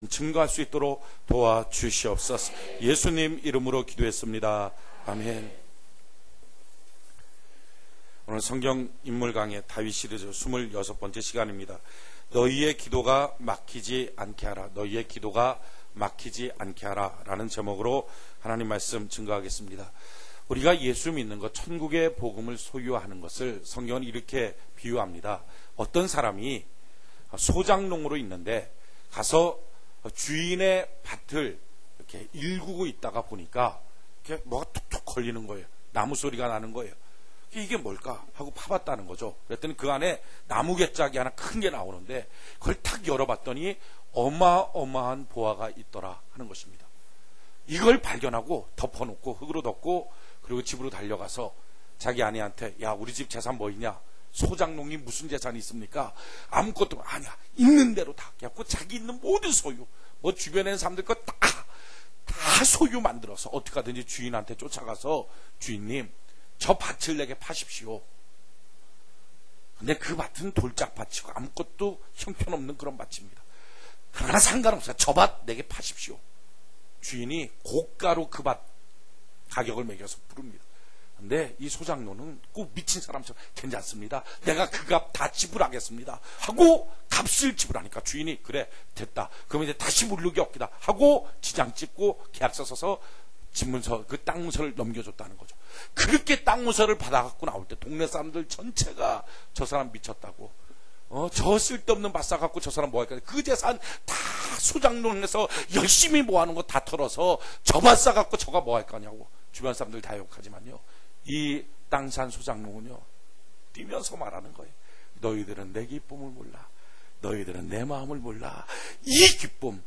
증거할 수 있도록 도와주시옵소서. 예수님 이름으로 기도했습니다. 아멘. 오늘 성경 인물 강의 다윗 시리즈 26번째 시간입니다. 너희의 기도가 막히지 않게 하라. 너희의 기도가 막히지 않게 하라 라는 제목으로 하나님 말씀 증거하겠습니다. 우리가 예수 믿는 것, 천국의 복음을 소유하는 것을 성경은 이렇게 비유합니다. 어떤 사람이 소작농으로 있는데 가서 주인의 밭을 이렇게 일구고 있다가 보니까 이렇게 뭐가 툭툭 걸리는 거예요. 나무 소리가 나는 거예요. 이게 뭘까 하고 파봤다는 거죠. 그랬더니 그 안에 나무 개짝이 하나 큰 게 나오는데 그걸 탁 열어봤더니 어마어마한 보화가 있더라 하는 것입니다. 이걸 발견하고 덮어놓고 흙으로 덮고 그리고 집으로 달려가서 자기 아내한테 야 우리 집 재산 뭐 있냐? 소작농이 무슨 재산이 있습니까? 아무것도 아니야. 있는 대로 다 갖고 자기 있는 모든 소유 뭐 주변에 있는 사람들 거 다 소유 만들어서 어떻게 하든지 주인한테 쫓아가서 주인님 저 밭을 내게 파십시오. 근데 그 밭은 돌짝밭이고 아무것도 형편없는 그런 밭입니다. 그러나 상관없어요. 저 밭 내게 파십시오. 주인이 고가로 그 밭 가격을 매겨서 부릅니다. 근데 이 소작농은 꼭 미친 사람처럼 괜찮습니다. 내가 그 값 다 지불하겠습니다. 하고 값을 지불하니까 주인이 그래 됐다. 그러면 이제 다시 물르기 없기다. 하고 지장 찍고 계약서 써서 집문서 그 땅 문서를 넘겨줬다는 거죠. 그렇게 땅 문서를 받아갖고 나올 때 동네 사람들 전체가 저 사람 미쳤다고. 저 쓸데없는 밭 사갖고 저 사람 뭐 할까? 그 재산 다 소작농에서 열심히 모아놓은 거 다 털어서 저 밭 사갖고 저가 뭐 할 거냐고. 주변 사람들 다 욕하지만요. 이 땅 산 소작농은요. 뛰면서 말하는 거예요. 너희들은 내 기쁨을 몰라. 너희들은 내 마음을 몰라. 이 기쁨,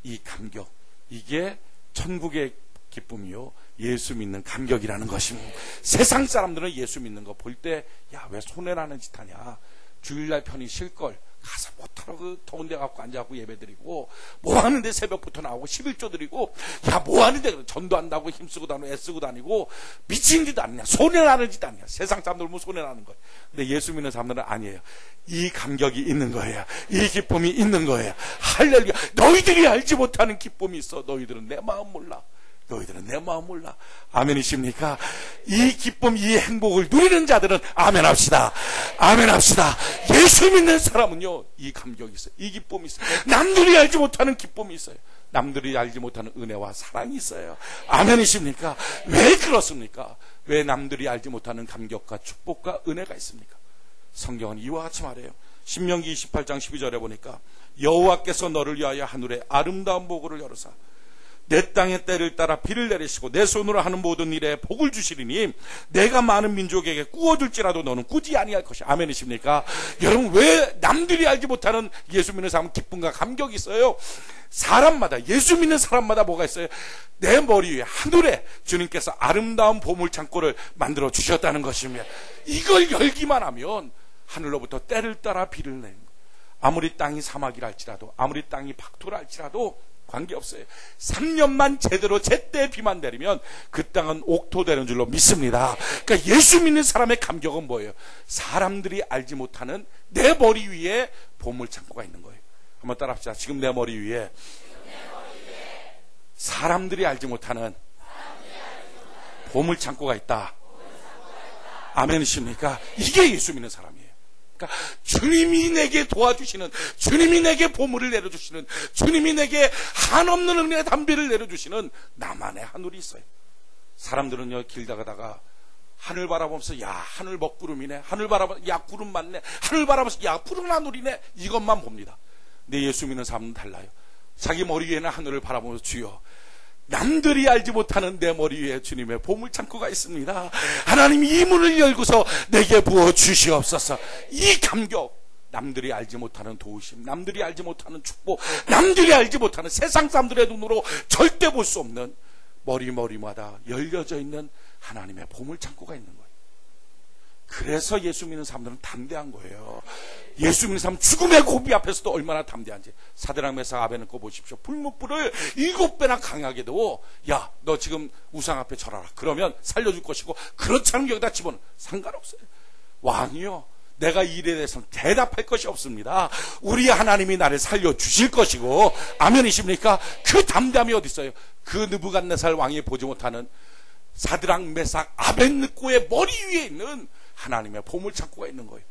이 감격, 이게 천국의 기쁨이요. 예수 믿는 감격이라는 것입니다. 세상 사람들은 예수 믿는 거 볼 때 야, 왜 손해라는 짓 하냐. 주일날 편히 쉴걸. 가서 못하러 그 더운 데 갖고 앉아갖고 예배 드리고 뭐 하는데 새벽부터 나오고 11조 드리고 야 뭐 하는데 전도한다고 힘쓰고 다니고 애쓰고 다니고 미친 짓 아니냐. 손해나는 짓 아니냐. 세상 사람들 보면 손해나는 거예요. 근데 예수 믿는 사람들은 아니에요. 이 감격이 있는 거예요. 이 기쁨이 있는 거예요. 할렐루야. 너희들이 알지 못하는 기쁨이 있어. 너희들은 내 마음 몰라. 너희들은 내 마음 몰라. 아멘이십니까? 이 기쁨, 이 행복을 누리는 자들은 아멘 합시다. 아멘 합시다. 예수 믿는 사람은요, 이 감격이 있어요. 이 기쁨이 있어요. 남들이 알지 못하는 기쁨이 있어요. 남들이 알지 못하는 은혜와 사랑이 있어요. 아멘이십니까? 왜 그렇습니까? 왜 남들이 알지 못하는 감격과 축복과 은혜가 있습니까? 성경은 이와 같이 말해요. 신명기 28장 12절에 보니까 여호와께서 너를 위하여 하늘에 아름다운 보고를 열으사 내 땅의 때를 따라 비를 내리시고 내 손으로 하는 모든 일에 복을 주시리니 내가 많은 민족에게 꾸어줄지라도 너는 꾸지 아니할 것이야. 아멘이십니까? 여러분 왜 남들이 알지 못하는 예수 믿는 사람은 기쁨과 감격이 있어요? 사람마다 예수 믿는 사람마다 뭐가 있어요? 내 머리 위에 하늘에 주님께서 아름다운 보물 창고를 만들어 주셨다는 것입니다. 이걸 열기만 하면 하늘로부터 때를 따라 비를 내는 거예요. 아무리 땅이 사막이라 할지라도 아무리 땅이 박토라 할지라도 관계없어요. 3년만 제대로 제때 비만 내리면 그 땅은 옥토 되는 줄로 믿습니다. 그러니까 예수 믿는 사람의 감격은 뭐예요? 사람들이 알지 못하는 내 머리 위에 보물 창고가 있는 거예요. 한번 따라 합시다. 지금 내 머리 위에 사람들이 알지 못하는 보물 창고가 있다. 아멘이십니까? 이게 예수 믿는 사람이에요. 그러니까 주님이 내게 도와주시는, 주님이 내게 보물을 내려주시는, 주님이 내게 한없는 은혜의 담비를 내려주시는 나만의 하늘이 있어요. 사람들은요 길 가다가 하늘 바라보면서 야 하늘 먹구름이네, 하늘 바라보면서 야 구름 많네, 하늘 바라보면서 야 푸른 하늘이네, 이것만 봅니다. 근데 예수 믿는 사람은 달라요. 자기 머리 위에는 하늘을 바라보면서 주여 남들이 알지 못하는 내 머리 위에 주님의 보물 창고가 있습니다. 하나님 이 문을 열고서 내게 부어 주시옵소서. 이 감격, 남들이 알지 못하는 도우심, 남들이 알지 못하는 축복, 남들이 알지 못하는 세상 사람들의 눈으로 절대 볼 수 없는 머리마다 열려져 있는 하나님의 보물 창고가 있는 거예요. 그래서 예수 믿는 사람들은 담대한 거예요. 예수 믿는 사람은 죽음의 고비 앞에서도 얼마나 담대한지. 사드락 메삭 아벤느고 보십시오. 불못불을 7배나 강하게도 야 너 지금 우상 앞에 절하라. 그러면 살려줄 것이고 그렇지 않으면 여기다 집어넣어. 상관없어요. 왕이요 내가 이 일에 대해서는 대답할 것이 없습니다. 우리 하나님이 나를 살려주실 것이고, 아멘이십니까? 그 담대함이 어디 있어요? 그 느부갓네살 왕이 보지 못하는 사드락, 메삭, 아벳느고의 머리 위에 있는 하나님의 보물창고가 있는 거예요.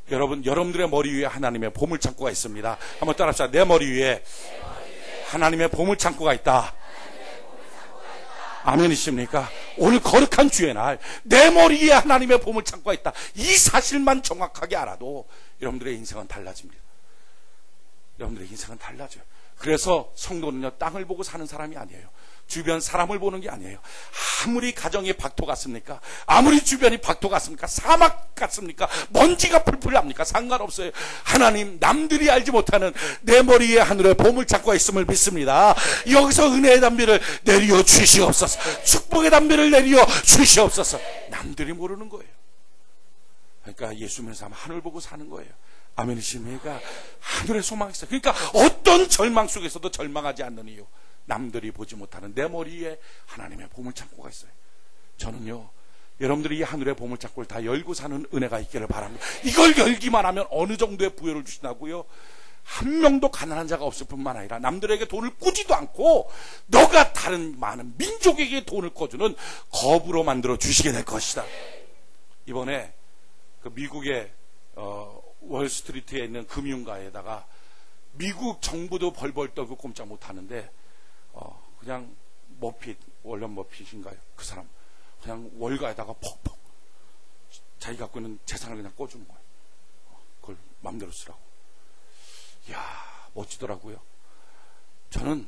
여러분, 여러분들의 머리 위에 하나님의 보물창고가 있습니다. 한번 따라합시다. 내 머리 위에 하나님의 보물창고가 있다. 아멘이십니까? 오늘 거룩한 주의 날, 내 머리 위에 하나님의 보물창고가 있다. 이 사실만 정확하게 알아도 여러분들의 인생은 달라집니다. 여러분들의 인생은 달라져요. 그래서 성도는요, 땅을 보고 사는 사람이 아니에요. 주변 사람을 보는 게 아니에요. 아무리 가정이 박토 같습니까? 아무리 주변이 박토 같습니까? 사막 같습니까? 먼지가 풀풀 납니까? 상관없어요. 하나님, 남들이 알지 못하는 내 머리에 하늘에 보물창고가 있음을 믿습니다. 여기서 은혜의 담비를 내려 주시옵소서. 축복의 담비를 내려 주시옵소서. 남들이 모르는 거예요. 그러니까 예수 믿는 사람은 하늘 보고 사는 거예요. 아멘이십니까? 하늘에 소망이 있어요. 그러니까 어떤 절망 속에서도 절망하지 않는 이유, 남들이 보지 못하는 내 머리에 하나님의 보물창고가 있어요. 저는요, 여러분들이 이 하늘의 보물창고를 다 열고 사는 은혜가 있기를 바랍니다. 이걸 열기만 하면 어느 정도의 부여를 주신다고요? 한 명도 가난한 자가 없을 뿐만 아니라 남들에게 돈을 꾸지도 않고 너가 다른 많은 민족에게 돈을 꿔주는 겁으로 만들어 주시게 될 것이다. 이번에 그 미국의 월스트리트에 있는 금융가에다가 미국 정부도 벌벌 떨고 꼼짝 못하는데 그냥 머핏, 월런 머핏인가요? 그 사람 그냥 월가에다가 퍽퍽 자기 갖고 있는 재산을 그냥 꿔주는 거예요. 그걸 마음대로 쓰라고. 이야, 멋지더라고요. 저는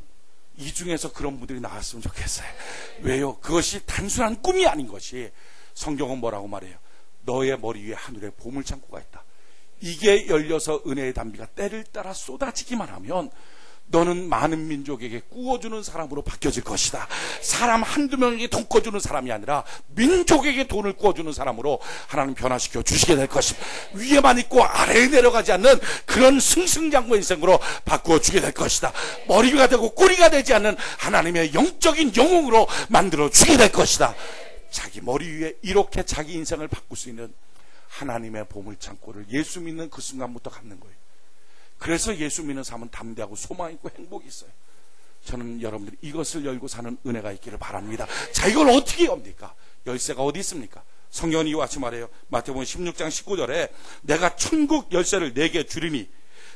이 중에서 그런 분들이 나왔으면 좋겠어요. 왜요? 그것이 단순한 꿈이 아닌 것이, 성경은 뭐라고 말해요? 너의 머리 위에 하늘에 보물창고가 있다. 이게 열려서 은혜의 담비가 때를 따라 쏟아지기만 하면 너는 많은 민족에게 꾸어주는 사람으로 바뀌어질 것이다. 사람 한두 명에게 돈 꿔주는 사람이 아니라 민족에게 돈을 꾸어주는 사람으로 하나님 변화시켜 주시게 될 것입니다. 위에만 있고 아래에 내려가지 않는 그런 승승장구 인생으로 바꾸어 주게 될 것이다. 머리가 되고 꼬리가 되지 않는 하나님의 영적인 영웅으로 만들어 주게 될 것이다. 자기 머리 위에 이렇게 자기 인생을 바꿀 수 있는 하나님의 보물창고를 예수 믿는 그 순간부터 갖는 거예요. 그래서 예수 믿는 삶은 담대하고 소망 있고 행복이 있어요. 저는 여러분들이 이것을 열고 사는 은혜가 있기를 바랍니다. 자, 이걸 어떻게 엽니까? 열쇠가 어디 있습니까? 성경은 이와 같이 말해요. 마태복음 16장 19절에 내가 천국 열쇠를 네게 주리니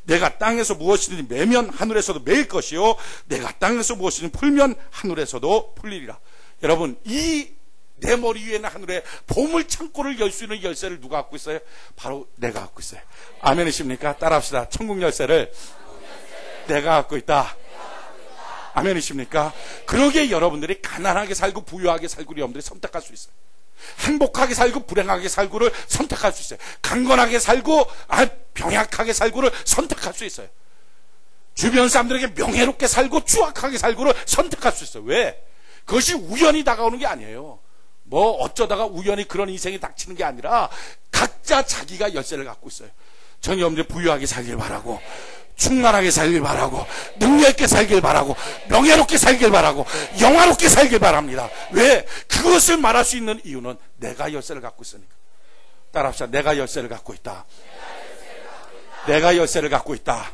내가 땅에서 무엇이든지 매면 하늘에서도 매일 것이요 내가 땅에서 무엇이든지 풀면 하늘에서도 풀리리라. 여러분, 이 내 머리 위에는 하늘에 보물창고를 열 수 있는 열쇠를 누가 갖고 있어요? 바로 내가 갖고 있어요. 아멘이십니까? 따라합시다. 천국 열쇠를 내가 갖고 있다. 아멘이십니까? 그러기에 여러분들이 가난하게 살고 부유하게 살고 여러분들이 선택할 수 있어요. 행복하게 살고 불행하게 살고를 선택할 수 있어요. 강건하게 살고 병약하게 살고를 선택할 수 있어요. 주변 사람들에게 명예롭게 살고 추악하게 살고를 선택할 수 있어요. 왜? 그것이 우연히 다가오는 게 아니에요. 뭐 어쩌다가 우연히 그런 인생이 닥치는 게 아니라 각자 자기가 열쇠를 갖고 있어요. 전 여러분들 부유하게 살길 바라고, 충만하게 살길 바라고, 능력 있게 살길 바라고, 명예롭게 살길 바라고, 영화롭게 살길 바랍니다. 왜? 그것을 말할 수 있는 이유는 내가 열쇠를 갖고 있으니까. 따라합시다. 내가 열쇠를 갖고 있다. 내가 열쇠를 갖고 있다.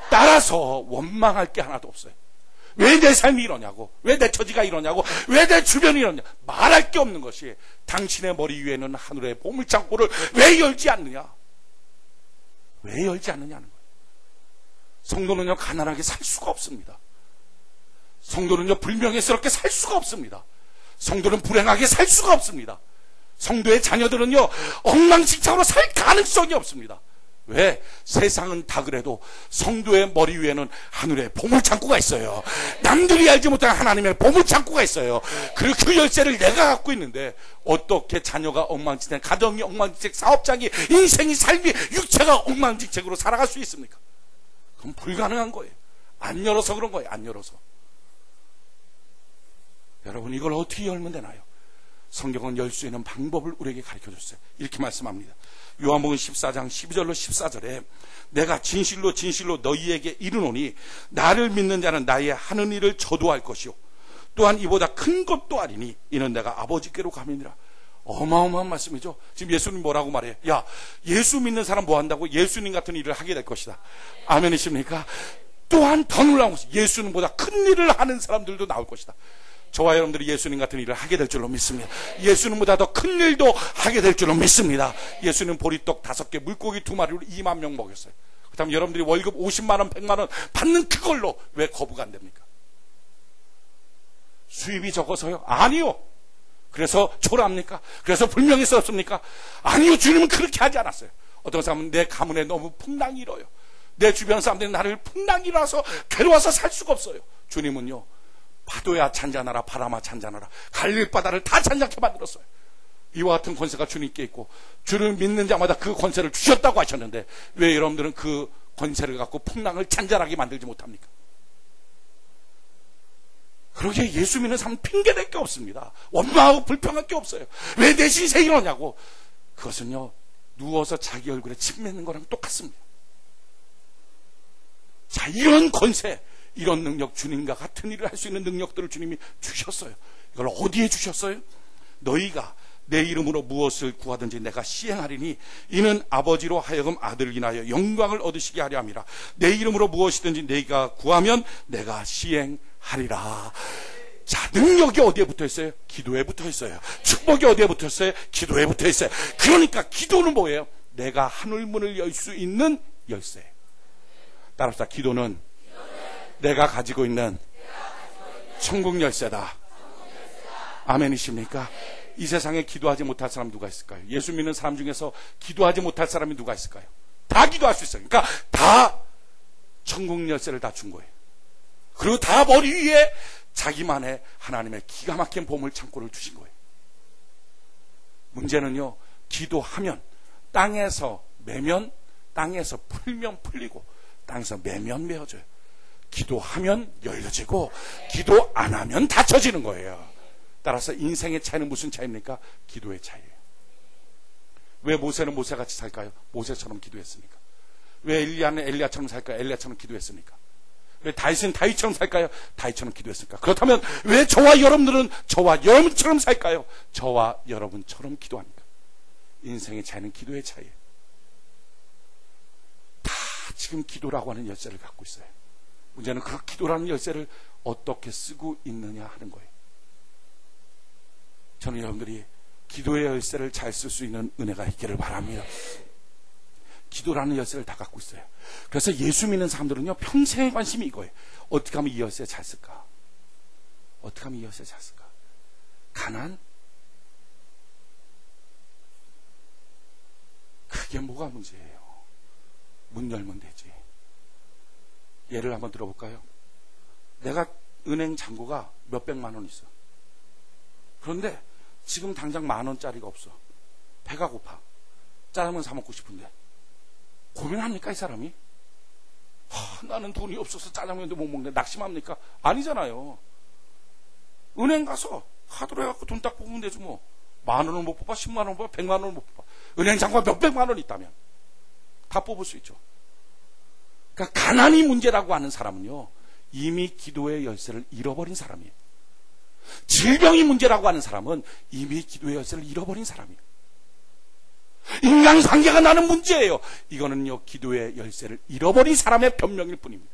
따라서 원망할 게 하나도 없어요. 왜 내 삶이 이러냐고, 왜 내 처지가 이러냐고, 왜 내 주변이 이러냐, 말할 게 없는 것이 당신의 머리 위에는 하늘의 보물창고를 왜 열지 않느냐, 왜 열지 않느냐는 거예요. 성도는요, 가난하게 살 수가 없습니다. 성도는요, 불명예스럽게 살 수가 없습니다. 성도는 불행하게 살 수가 없습니다. 성도의 자녀들은요, 엉망진창으로 살 가능성이 없습니다. 왜? 세상은 다 그래도 성도의 머리 위에는 하늘의 보물창고가 있어요. 남들이 알지 못한 하나님의 보물창고가 있어요. 그리고 그 열쇠를 내가 갖고 있는데 어떻게 자녀가 엉망진창, 가정이 엉망진창, 사업장이, 인생이, 삶이, 육체가 엉망진창으로 살아갈 수 있습니까? 그럼 불가능한 거예요. 안 열어서 그런 거예요. 안 열어서. 여러분, 이걸 어떻게 열면 되나요? 성경은 열 수 있는 방법을 우리에게 가르쳐줬어요. 이렇게 말씀합니다. 요한복음 14장 12절로 14절에 내가 진실로 진실로 너희에게 이르노니 나를 믿는 자는 나의 하는 일을 저도 할 것이요 또한 이보다 큰 것도 아니니 이는 내가 아버지께로 가미니라. 어마어마한 말씀이죠. 지금 예수님 뭐라고 말해요? 야, 예수 믿는 사람 뭐 한다고? 예수님 같은 일을 하게 될 것이다. 아멘이십니까? 또한 더 놀라운 것이 예수님보다 큰 일을 하는 사람들도 나올 것이다. 저와 여러분들이 예수님 같은 일을 하게 될 줄로 믿습니다. 예수님보다 더 큰 일도 하게 될 줄로 믿습니다. 예수님 보리떡 5개, 물고기 2마리로 2만 명 먹였어요. 그 다음에 여러분들이 월급 50만 원, 100만 원 받는 그걸로 왜 거부가 안 됩니까? 수입이 적어서요? 아니요. 그래서 초라합니까? 그래서 불명예스럽습니까? 아니요. 주님은 그렇게 하지 않았어요. 어떤 사람은 내 가문에 너무 풍랑이 일어요. 내 주변 사람들이 나를 풍랑이 일어서 괴로워서 살 수가 없어요. 주님은요, 파도야 잔잔하라, 바람아 잔잔하라, 갈릴 바다를 다 잔잔케 만들었어요. 이와 같은 권세가 주님께 있고 주를 믿는 자마다 그 권세를 주셨다고 하셨는데 왜 여러분들은 그 권세를 갖고 풍랑을 잔잔하게 만들지 못합니까? 그러기에 예수 믿는 사람은 핑계댈 게 없습니다. 원망하고 불평할 게 없어요. 왜 내 신세 이러냐고. 그것은요, 누워서 자기 얼굴에 침 맺는 거랑 똑같습니다. 자, 이런 권세, 이런 능력, 주님과 같은 일을 할 수 있는 능력들을 주님이 주셨어요. 이걸 어디에 주셨어요? 너희가 내 이름으로 무엇을 구하든지 내가 시행하리니 이는 아버지로 하여금 아들을 인하여 영광을 얻으시게 하려 함이라. 내 이름으로 무엇이든지 내가 구하면 내가 시행하리라. 자, 능력이 어디에 붙어 있어요? 기도에 붙어 있어요. 축복이 어디에 붙어 있어요? 기도에 붙어 있어요. 그러니까 기도는 뭐예요? 내가 하늘문을 열 수 있는 열쇠. 따라서 기도는 내가 가지고 있는 천국 열쇠다. 아멘이십니까? 이 세상에 기도하지 못할 사람 누가 있을까요? 예수 믿는 사람 중에서 기도하지 못할 사람이 누가 있을까요? 다 기도할 수 있어요. 그러니까 다 천국 열쇠를 다 준 거예요. 그리고 다 머리 위에 자기만의 하나님의 기가 막힌 보물 창고를 두신 거예요. 문제는요, 기도하면 땅에서 매면, 땅에서 풀면 풀리고 땅에서 매면 메어져요. 기도하면 열려지고 기도 안 하면 닫혀지는 거예요. 따라서 인생의 차이는 무슨 차이입니까? 기도의 차이예요. 왜 모세는 모세같이 살까요? 모세처럼 기도했으니까. 왜 엘리야는 엘리야처럼 살까요? 엘리야처럼 기도했으니까. 왜 다윗은 다윗처럼 살까요? 다윗처럼 기도했으니까. 그렇다면 왜 저와 여러분들은 저와 여러분처럼 살까요? 저와 여러분처럼 기도합니까? 인생의 차이는 기도의 차이예요. 다 지금 기도라고 하는 열쇠를 갖고 있어요. 문제는 그 기도라는 열쇠를 어떻게 쓰고 있느냐 하는 거예요. 저는 여러분들이 기도의 열쇠를 잘 쓸 수 있는 은혜가 있기를 바랍니다. 기도라는 열쇠를 다 갖고 있어요. 그래서 예수 믿는 사람들은요, 평생의 관심이 이거예요. 어떻게 하면 이 열쇠 잘 쓸까? 어떻게 하면 이 열쇠 잘 쓸까? 가난? 그게 뭐가 문제예요? 문 열면 되지. 예를 한번 들어볼까요? 내가 은행 잔고가 몇백만 원 있어. 그런데 지금 당장 10,000원짜리가 없어. 배가 고파. 짜장면 사 먹고 싶은데 고민합니까 이 사람이? 나는 돈이 없어서 짜장면도 못 먹는데 낙심합니까? 아니잖아요. 은행 가서 카드로 해갖고 돈 딱 뽑으면 되지 뭐. 10,000원을 못 뽑아, 100,000원 뽑아, 100,000원을 못 뽑아. 은행 잔고가 몇백만 원 있다면 다 뽑을 수 있죠. 그러니까 가난이 문제라고 하는 사람은요, 이미 기도의 열쇠를 잃어버린 사람이에요. 질병이 문제라고 하는 사람은 이미 기도의 열쇠를 잃어버린 사람이에요. 인간관계가 나는 문제예요. 이거는요, 기도의 열쇠를 잃어버린 사람의 변명일 뿐입니다.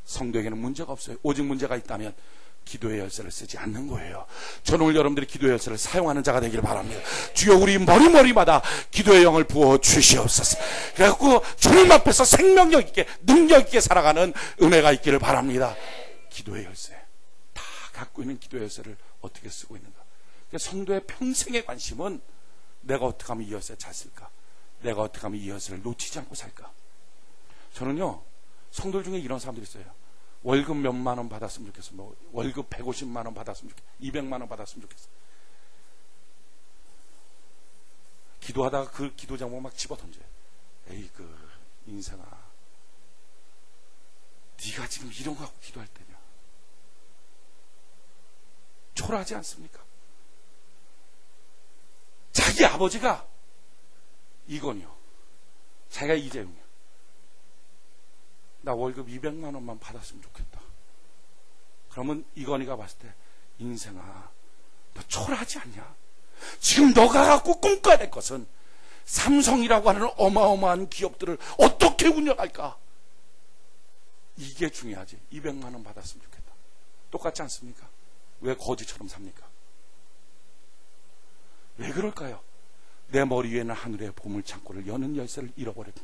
성도에게는 문제가 없어요. 오직 문제가 있다면 기도의 열쇠를 쓰지 않는 거예요. 저는 오늘 여러분들이 기도의 열쇠를 사용하는 자가 되기를 바랍니다. 주여 우리 머리마다 기도의 영을 부어 주시옵소서. 그래갖고 주님 앞에서 생명력 있게 능력 있게 살아가는 은혜가 있기를 바랍니다. 기도의 열쇠 다 갖고 있는 기도의 열쇠를 어떻게 쓰고 있는가. 성도의 평생의 관심은 내가 어떻게 하면 이 열쇠 잘 쓸까, 내가 어떻게 하면 이 열쇠를 놓치지 않고 살까. 저는요, 성도들 중에 이런 사람들이 있어요. 월급 몇만 원 받았으면 좋겠어. 뭐 월급 150만 원 받았으면 좋겠어. 200만 원 받았으면 좋겠어. 기도하다가 그 기도 제목 막 집어 던져요. 에이 그 인생아, 네가 지금 이런 거 갖고 기도할 때냐? 초라하지 않습니까? 자기 아버지가 이건이요, 자기가 이재용이요. 나 월급 200만 원만 받았으면 좋겠다. 그러면 이건희가 봤을 때, 인생아, 너 초라하지 않냐? 지금 너가 갖고 꿈꿔야 될 것은 삼성이라고 하는 어마어마한 기업들을 어떻게 운영할까? 이게 중요하지. 200만 원 받았으면 좋겠다. 똑같지 않습니까? 왜 거지처럼 삽니까? 왜 그럴까요? 내 머리 위에는 하늘의 보물창고를 여는 열쇠를 잃어버렸다.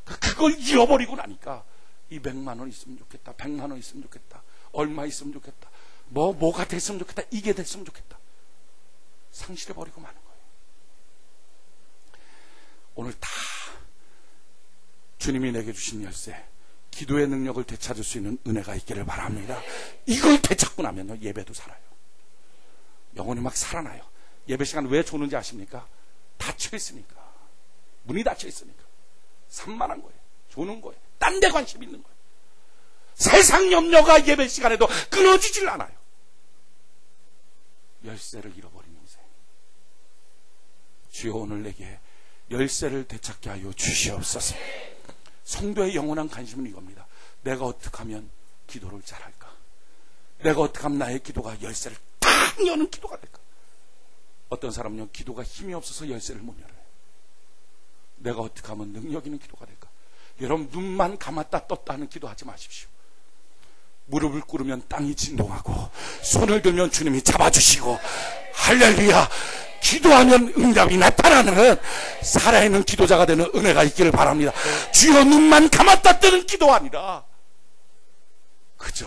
그걸 잃어버리고 나니까 200만 원 있으면 좋겠다, 100만 원 있으면 좋겠다, 얼마 있으면 좋겠다, 뭐가 됐으면 좋겠다, 이게 됐으면 좋겠다. 상실해버리고 마는 거예요. 오늘 다 주님이 내게 주신 열쇠, 기도의 능력을 되찾을 수 있는 은혜가 있기를 바랍니다. 이걸 되찾고 나면요, 예배도 살아요. 영혼이 막 살아나요. 예배 시간 왜 조는지 아십니까? 닫혀 있으니까. 문이 닫혀 있으니까. 산만한 거예요. 조는 거예요. 딴 데 관심 있는 거예요. 세상 염려가 예배 시간에도 끊어지질 않아요. 열쇠를 잃어버린 인생. 주여, 오늘 내게 열쇠를 되찾게 하여 주시옵소서. 성도의 영원한 관심은 이겁니다. 내가 어떻게 하면 기도를 잘할까? 내가 어떻게 하면 나의 기도가 열쇠를 딱 여는 기도가 될까? 어떤 사람은요, 기도가 힘이 없어서 열쇠를 못 열어요. 내가 어떻게 하면 능력 있는 기도가 될까? 여러분, 눈만 감았다 떴다 하는 기도하지 마십시오. 무릎을 꿇으면 땅이 진동하고, 손을 들면 주님이 잡아주시고, 할렐루야! 기도하면 응답이 나타나는 살아있는 기도자가 되는 은혜가 있기를 바랍니다. 주여, 눈만 감았다 뜨는 기도 아니라 그저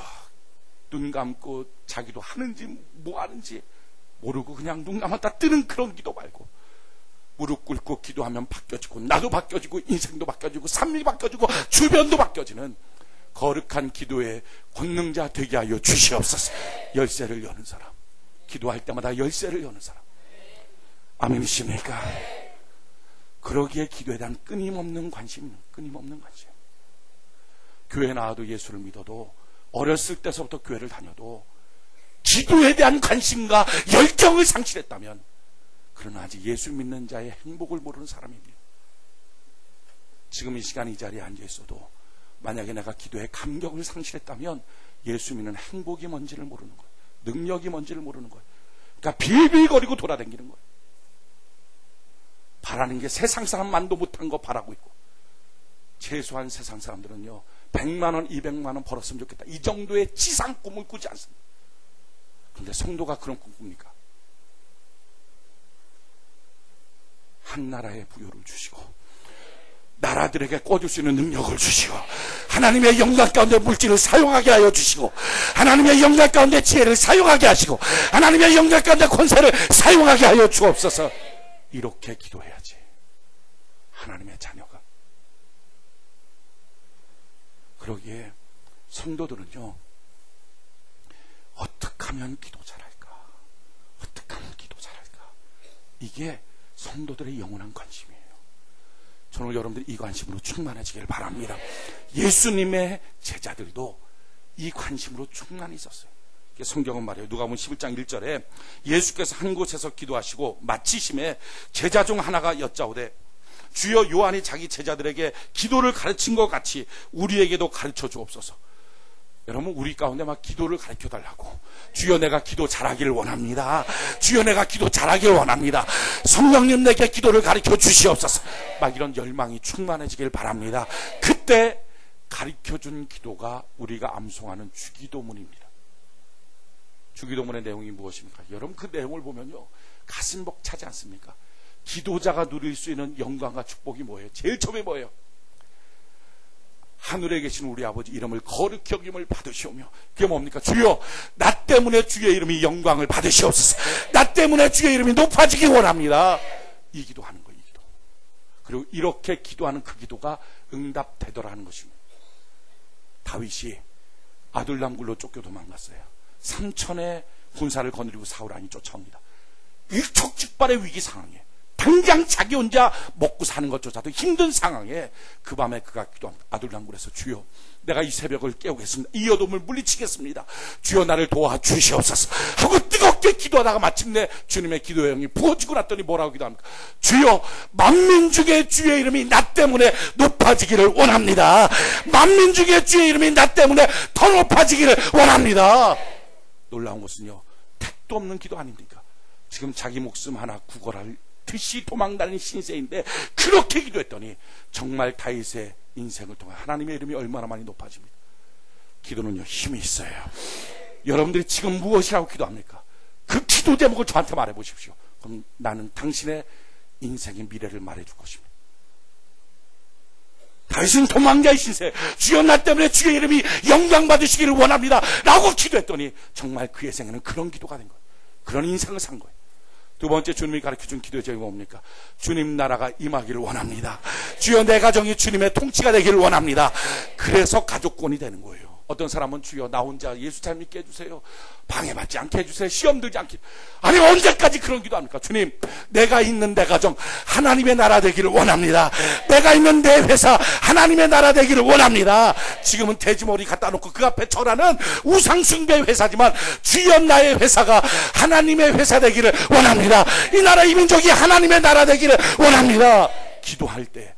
눈 감고 자기도 하는지 뭐 하는지 모르고 그냥 눈 감았다 뜨는 그런 기도 말고, 무릎 꿇고 기도하면 바뀌어지고, 나도 바뀌어지고, 인생도 바뀌어지고, 삶이 바뀌어지고, 주변도 바뀌어지는 거룩한 기도의 권능자 되게 하여 주시옵소서. 열쇠를 여는 사람, 기도할 때마다 열쇠를 여는 사람. 아멘이십니까? 그러기에 기도에 대한 끊임없는 관심. 교회 나와도 예수를 믿어도, 어렸을 때서부터 교회를 다녀도 기도에 대한 관심과 열정을 상실했다면, 그러나 아직 예수 믿는 자의 행복을 모르는 사람입니다. 지금 이 시간 이 자리에 앉아 있어도 만약에 내가 기도의 감격을 상실했다면 예수 믿는 행복이 뭔지를 모르는 거예요. 능력이 뭔지를 모르는 거예요. 그러니까 빌빌거리고 돌아다니는 거예요. 바라는 게 세상 사람만도 못한 거 바라고 있고, 최소한 세상 사람들은요, 100만 원, 200만 원 벌었으면 좋겠다, 이 정도의 지상 꿈을 꾸지 않습니다. 그런데 성도가 그런 꿈 꿉니까? 한 나라의 부요를 주시고, 나라들에게 꿔줄 수 있는 능력을 주시고, 하나님의 영광 가운데 물질을 사용하게 하여 주시고, 하나님의 영광 가운데 지혜를 사용하게 하시고, 하나님의 영광 가운데 권세를 사용하게 하여 주옵소서. 이렇게 기도해야지, 하나님의 자녀가. 그러기에 성도들은요, 어떻게 하면 기도 잘할까? 어떻게 하면 기도 잘할까? 이게 성도들의 영원한 관심이에요. 저는 여러분들이 이 관심으로 충만해지길 바랍니다. 예수님의 제자들도 이 관심으로 충만히 있었어요. 성경은 말이에요. 누가복음 11장 1절에 예수께서 한 곳에서 기도하시고 마치심에 제자 중 하나가 여짜오되, 주여, 요한이 자기 제자들에게 기도를 가르친 것 같이 우리에게도 가르쳐 주옵소서. 여러분, 우리 가운데 막 기도를 가르쳐 달라고, 주여 내가 기도 잘하기를 원합니다, 주여 내가 기도 잘하기를 원합니다, 성령님 내게 기도를 가르쳐 주시옵소서, 막 이런 열망이 충만해지길 바랍니다. 그때 가르쳐준 기도가 우리가 암송하는 주기도문입니다. 주기도문의 내용이 무엇입니까? 여러분, 그 내용을 보면요, 가슴 벅차지 않습니까? 기도자가 누릴 수 있는 영광과 축복이 뭐예요? 제일 처음에 뭐예요? 하늘에 계신 우리 아버지 이름을 거룩히 여김을 받으시오며, 그게 뭡니까? 주여, 나 때문에 주의 이름이 영광을 받으시옵소서, 나 때문에 주의 이름이 높아지기 원합니다. 이 기도하는 거예요, 이 기도. 그리고 이렇게 기도하는 그 기도가 응답되더라 하는 것입니다. 다윗이 아둘람 굴로 쫓겨 도망갔어요. 삼천의 군사를 거느리고 사울 왕이 쫓아옵니다. 일촉즉발의 위기 상황에, 당장 자기 혼자 먹고 사는 것조차도 힘든 상황에 그 밤에 그가 기도합니다. 아둘람굴에서, 주여, 내가 이 새벽을 깨우겠습니다. 이 어둠을 물리치겠습니다. 주여, 나를 도와주시옵소서 하고 뜨겁게 기도하다가 마침내 주님의 기도의 영이 부어지고 났더니 뭐라고 기도합니까? 주여, 만민 중에 주의 이름이 나 때문에 높아지기를 원합니다. 만민 중에 주의 이름이 나 때문에 더 높아지기를 원합니다. 놀라운 것은요, 택도 없는 기도 아닙니까? 지금 자기 목숨 하나 구걸할 듯이 도망다니는 신세인데 그렇게 기도했더니 정말 다윗의 인생을 통해 하나님의 이름이 얼마나 많이 높아집니다. 기도는요 힘이 있어요. 여러분들이 지금 무엇이라고 기도합니까? 그 기도 제목을 저한테 말해 보십시오. 그럼 나는 당신의 인생의 미래를 말해줄 것입니다. 다윗은 도망자의 신세, 주여 나 때문에 주의 이름이 영광받으시기를 원합니다 라고 기도했더니 정말 그의 생애는 그런 기도가 된 거예요. 그런 인생을 산 거예요. 두 번째, 주님이 가르쳐준 기도의 제목이 뭡니까? 주님 나라가 임하기를 원합니다. 주여 내 가정이 주님의 통치가 되기를 원합니다. 그래서 가족권이 되는 거예요. 어떤 사람은 주여 나 혼자 예수 잘 믿게 해주세요, 방해받지 않게 해주세요, 시험 들지 않게. 아니 언제까지 그런 기도합니까? 주님 내가 있는 내 가정 하나님의 나라 되기를 원합니다. 내가 있는 내 회사 하나님의 나라 되기를 원합니다. 지금은 돼지머리 갖다 놓고 그 앞에 절하는 우상숭배 회사지만 주여 나의 회사가 하나님의 회사 되기를 원합니다. 이 나라 이 민족이 하나님의 나라 되기를 원합니다. 기도할 때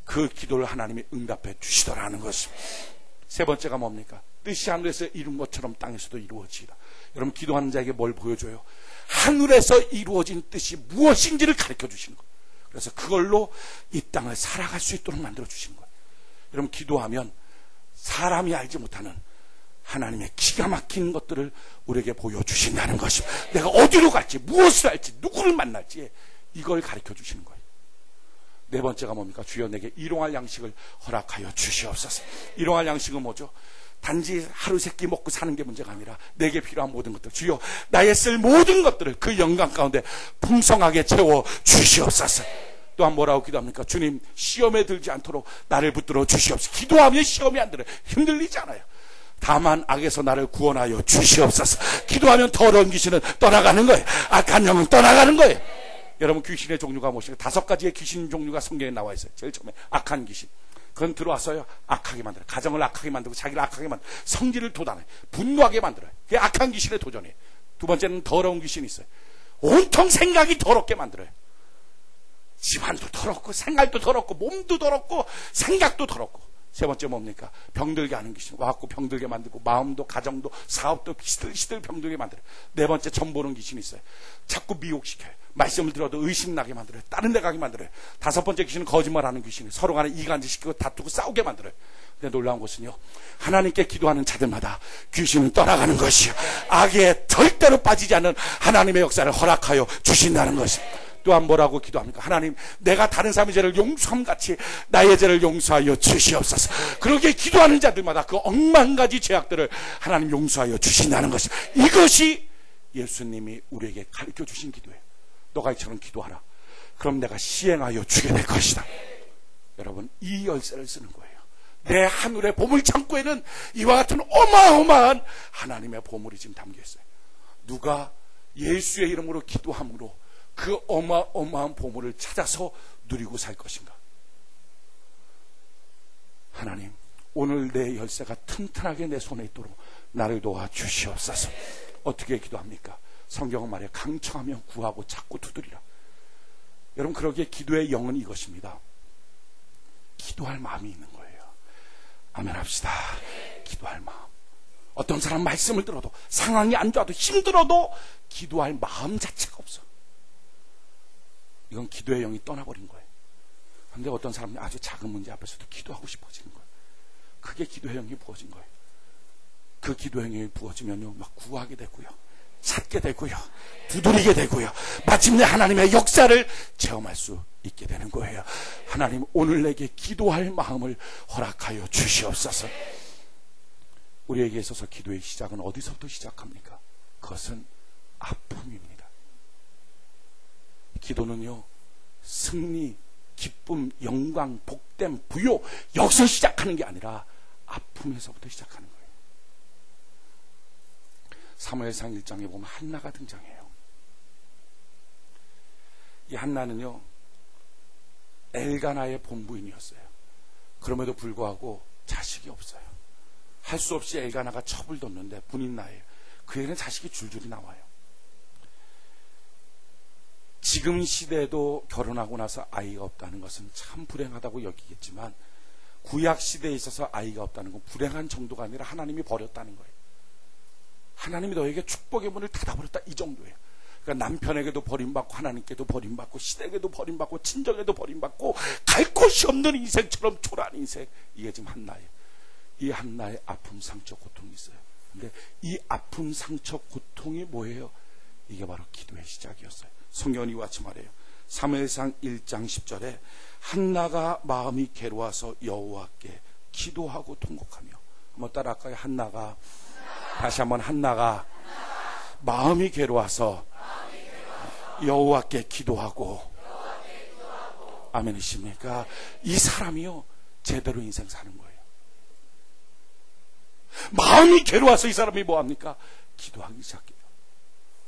그 기도를 하나님이 응답해 주시더라는 것입니다. 세 번째가 뭡니까? 뜻이 하늘에서 이룬 것처럼 땅에서도 이루어지라. 여러분 기도하는 자에게 뭘 보여줘요? 하늘에서 이루어진 뜻이 무엇인지를 가르쳐 주시는 거예요. 그래서 그걸로 이 땅을 살아갈 수 있도록 만들어 주시는 거예요. 여러분 기도하면 사람이 알지 못하는 하나님의 기가 막힌 것들을 우리에게 보여주신다는 것입니다. 내가 어디로 갈지, 무엇을 할지, 누구를 만날지 이걸 가르쳐 주시는 거예요. 네 번째가 뭡니까? 주여 내게 일용할 양식을 허락하여 주시옵소서. 일용할 양식은 뭐죠? 단지 하루 세끼 먹고 사는 게 문제가 아니라 내게 필요한 모든 것들, 주여 나의 쓸 모든 것들을 그 영광 가운데 풍성하게 채워 주시옵소서. 또한 뭐라고 기도합니까? 주님 시험에 들지 않도록 나를 붙들어 주시옵소서. 기도하면 시험이 안 들어요. 흔들리지 않아요. 다만 악에서 나를 구원하여 주시옵소서. 기도하면 더러운 귀신은 떠나가는 거예요. 악한 영은 떠나가는 거예요. 여러분 귀신의 종류가 무엇인가? 5가지의 귀신 종류가 성경에 나와 있어요. 제일 처음에 악한 귀신. 그건 들어와서요 악하게 만들어요. 가정을 악하게 만들고 자기를 악하게 만들어요. 성질을 돋아내요. 분노하게 만들어요. 그게 악한 귀신의 도전이에요. 두 번째는 더러운 귀신이 있어요. 온통 생각이 더럽게 만들어요. 집안도 더럽고 생활도 더럽고 몸도 더럽고 생각도 더럽고. 세 번째 뭡니까? 병들게 하는 귀신. 와갖고 병들게 만들고 마음도 가정도 사업도 시들시들 병들게 만들어요. 네 번째 점보는 귀신이 있어요. 자꾸 미혹시켜요. 말씀을 들어도 의심나게 만들어요. 다른 데 가게 만들어요. 다섯 번째 귀신은 거짓말하는 귀신이에요. 서로 간에 이간질시키고 다투고 싸우게 만들어요. 근데 놀라운 것은요 하나님께 기도하는 자들마다 귀신은 떠나가는 것이요 악에 절대로 빠지지 않는 하나님의 역사를 허락하여 주신다는 것입니다. 또한 뭐라고 기도합니까? 하나님 내가 다른 사람의 죄를 용서함같이 나의 죄를 용서하여 주시옵소서. 그렇게 기도하는 자들마다 그 억만가지 죄악들을 하나님 용서하여 주신다는 것입니다. 이것이 예수님이 우리에게 가르쳐 주신 기도예요. 너가 이처럼 기도하라. 그럼 내가 시행하여 주게 될 것이다. 여러분 이 열쇠를 쓰는 거예요. 내 하늘의 보물창고에는 이와 같은 어마어마한 하나님의 보물이 지금 담겨 있어요. 누가 예수의 이름으로 기도함으로 그 어마어마한 보물을 찾아서 누리고 살 것인가? 하나님 오늘 내 열쇠가 튼튼하게 내 손에 있도록 나를 도와주시옵소서. 어떻게 기도합니까? 성경은 말이에요. 강청하면 구하고 찾고 두드리라. 여러분 그러기에 기도의 영은 이것입니다. 기도할 마음이 있는 거예요. 아멘 합시다. 기도할 마음. 어떤 사람 말씀을 들어도 상황이 안 좋아도 힘들어도 기도할 마음 자체가 없어. 이건 기도의 영이 떠나버린 거예요. 그런데 어떤 사람은 아주 작은 문제 앞에서도 기도하고 싶어지는 거예요. 그게 기도의 영이 부어진 거예요. 그 기도의 영이 부어지면요 막 구하게 되고요 찾게 되고요 두드리게 되고요 마침내 하나님의 역사를 체험할 수 있게 되는 거예요. 하나님 오늘 내게 기도할 마음을 허락하여 주시옵소서. 우리에게 있어서 기도의 시작은 어디서부터 시작합니까? 그것은 아픔입니다. 기도는요 승리, 기쁨, 영광, 복됨, 부요 여기서 시작하는 게 아니라 아픔에서부터 시작하는 거예요. 사무엘상 1장에 보면 한나가 등장해요. 이 한나는요 엘가나의 본부인이었어요. 그럼에도 불구하고 자식이 없어요. 할 수 없이 엘가나가 첩을 뒀는데 분인 나이에요. 그에게는 자식이 줄줄이 나와요. 지금 시대에도 결혼하고 나서 아이가 없다는 것은 참 불행하다고 여기겠지만 구약 시대에 있어서 아이가 없다는 건 불행한 정도가 아니라 하나님이 버렸다는 거예요. 하나님이 너에게 축복의 문을 닫아버렸다 이 정도예요. 그러니까 남편에게도 버림받고 하나님께도 버림받고 시댁에도 버림받고 친정에도 버림받고 갈 곳이 없는 인생처럼 초라한 인생. 이게 지금 한나예요. 이 한나의 아픔, 상처, 고통이 있어요. 근데 이 아픔, 상처, 고통이 뭐예요? 이게 바로 기도의 시작이었어요. 성경은 이와 같이 말해요. 사무엘상 1장 10절에 한나가 마음이 괴로워서 여호와께 기도하고 통곡하며. 한번 따라할까요? 한나가, 다시 한번 한나가 마음이 괴로워서 여호와께 기도하고. 아멘이십니까? 이 사람이요 제대로 인생 사는 거예요. 마음이 괴로워서 이 사람이 뭐합니까? 기도하기 시작해요.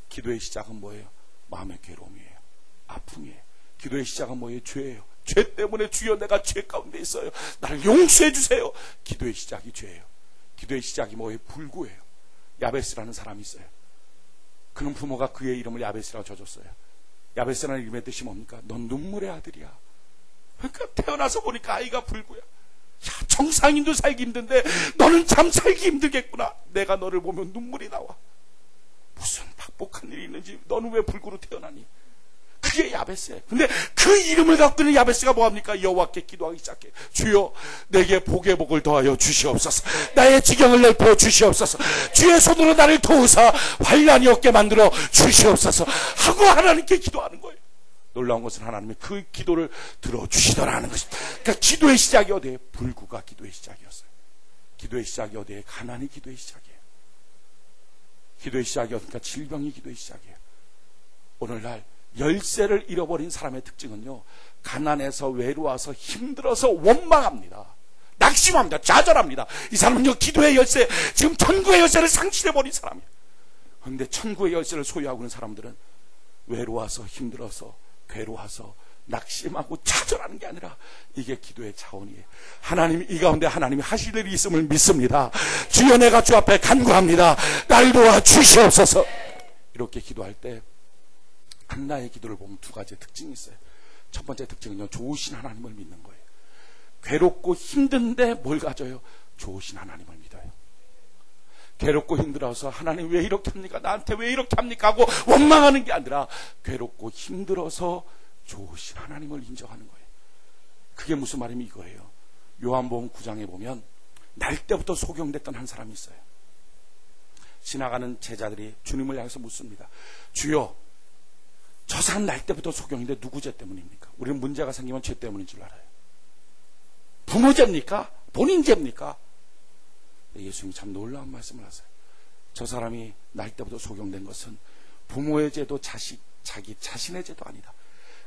기도의 시작은 뭐예요? 마음의 괴로움이에요. 아픔이에요. 기도의 시작은 뭐예요? 죄예요. 죄 때문에 주여 내가 죄 가운데 있어요. 나를 용서해 주세요. 기도의 시작이 죄예요. 기도의 시작이 뭐예요? 불구예요. 야베스라는 사람이 있어요. 그는 부모가 그의 이름을 야베스라고 져줬어요. 야베스라는 이름의 뜻이 뭡니까? 넌 눈물의 아들이야. 그러니까 태어나서 보니까 아이가 불구야. 야, 정상인도 살기 힘든데 너는 참 살기 힘들겠구나. 내가 너를 보면 눈물이 나와. 무슨 박복한 일이 있는지 너는 왜 불구로 태어나니? 그게 야베스예요. 근데 그 이름을 갖고 있는 야베스가 뭐합니까? 여호와께 기도하기 시작해. 주여 내게 복의 복을 더하여 주시옵소서. 나의 지경을 넓혀 주시옵소서. 주의 손으로 나를 도우사 환난이 없게 만들어 주시옵소서 하고 하나님께 기도하는 거예요. 놀라운 것은 하나님이 그 기도를 들어주시더라는 것입니다. 그러니까 기도의 시작이 어디에? 불구가 기도의 시작이었어요. 기도의 시작이 어디에? 가난이 기도의 시작이에요. 기도의 시작이 어디니까? 질병이 기도의 시작이에요. 오늘날 열쇠를 잃어버린 사람의 특징은요, 가난해서 외로워서 힘들어서 원망합니다. 낙심합니다. 좌절합니다. 이 사람은요 기도의 열쇠, 지금 천국의 열쇠를 상실해버린 사람이에요. 그런데 천국의 열쇠를 소유하고 있는 사람들은 외로워서 힘들어서 괴로워서 낙심하고 좌절하는 게 아니라 이게 기도의 자원이에요. 하나님, 이 가운데 하나님이 하실 일이 있음을 믿습니다. 주여 내가 주 앞에 간구합니다. 날 도와 주시옵소서. 이렇게 기도할 때 한나의 기도를 보면 두 가지 특징이 있어요. 첫 번째 특징은요, 좋으신 하나님을 믿는 거예요. 괴롭고 힘든데 뭘 가져요? 좋으신 하나님을 믿어요. 괴롭고 힘들어서 하나님 왜 이렇게 합니까? 나한테 왜 이렇게 합니까? 하고 원망하는 게 아니라 괴롭고 힘들어서 좋으신 하나님을 인정하는 거예요. 그게 무슨 말이면 이거예요. 요한복음 9장에 보면 날 때부터 소경됐던 한 사람이 있어요. 지나가는 제자들이 주님을 향해서 묻습니다. 주여, 저 사람 날 때부터 소경인데 누구 죄 때문입니까? 우리는 문제가 생기면 죄 때문인 줄 알아요. 부모 죄입니까? 본인 죄입니까? 예수님이 참 놀라운 말씀을 하세요. 저 사람이 날 때부터 소경된 것은 부모의 죄도 자기 자신의 죄도 아니다.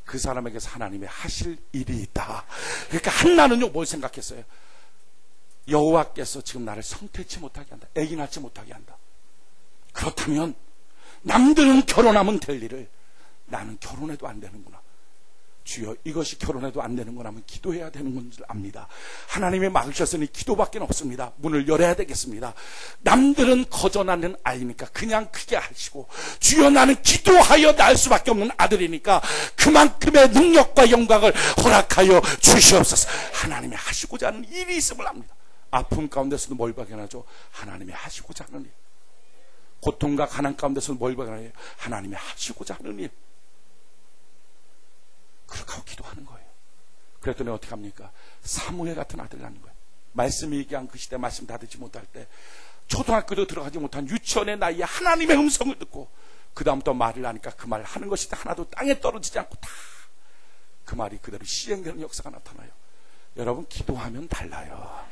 그 사람에게서 하나님의 하실 일이 있다. 그러니까 한나는요 뭘 생각했어요? 여호와께서 지금 나를 성태치 못하게 한다. 애기 낳지 못하게 한다. 그렇다면 남들은 결혼하면 될 일을 나는 결혼해도 안 되는구나. 주여, 이것이 결혼해도 안 되는 거라면 기도해야 되는 건 줄 압니다. 하나님이 막으셨으니 기도밖에 없습니다. 문을 열어야 되겠습니다. 남들은 거저 낳는 아이니까 그냥 크게 하시고, 주여 나는 기도하여 낳을 수밖에 없는 아들이니까 그만큼의 능력과 영광을 허락하여 주시옵소서. 하나님이 하시고자 하는 일이 있음을 압니다. 아픔 가운데서도 뭘 발견하죠? 하나님이 하시고자 하는 일. 고통과 가난 가운데서도 뭘 발견해요? 하나님이 하시고자 하는 일. 그렇게 하고 기도하는 거예요. 그랬더니 어떻게 합니까? 사무엘 같은 아들 낳는 거예요. 말씀이 얘기한 그 시대 말씀 다 듣지 못할 때 초등학교도 들어가지 못한 유치원의 나이에 하나님의 음성을 듣고 그 다음부터 말을 하니까 그 말 하는 것이 하나도 땅에 떨어지지 않고 다 그 말이 그대로 시행되는 역사가 나타나요. 여러분, 기도하면 달라요.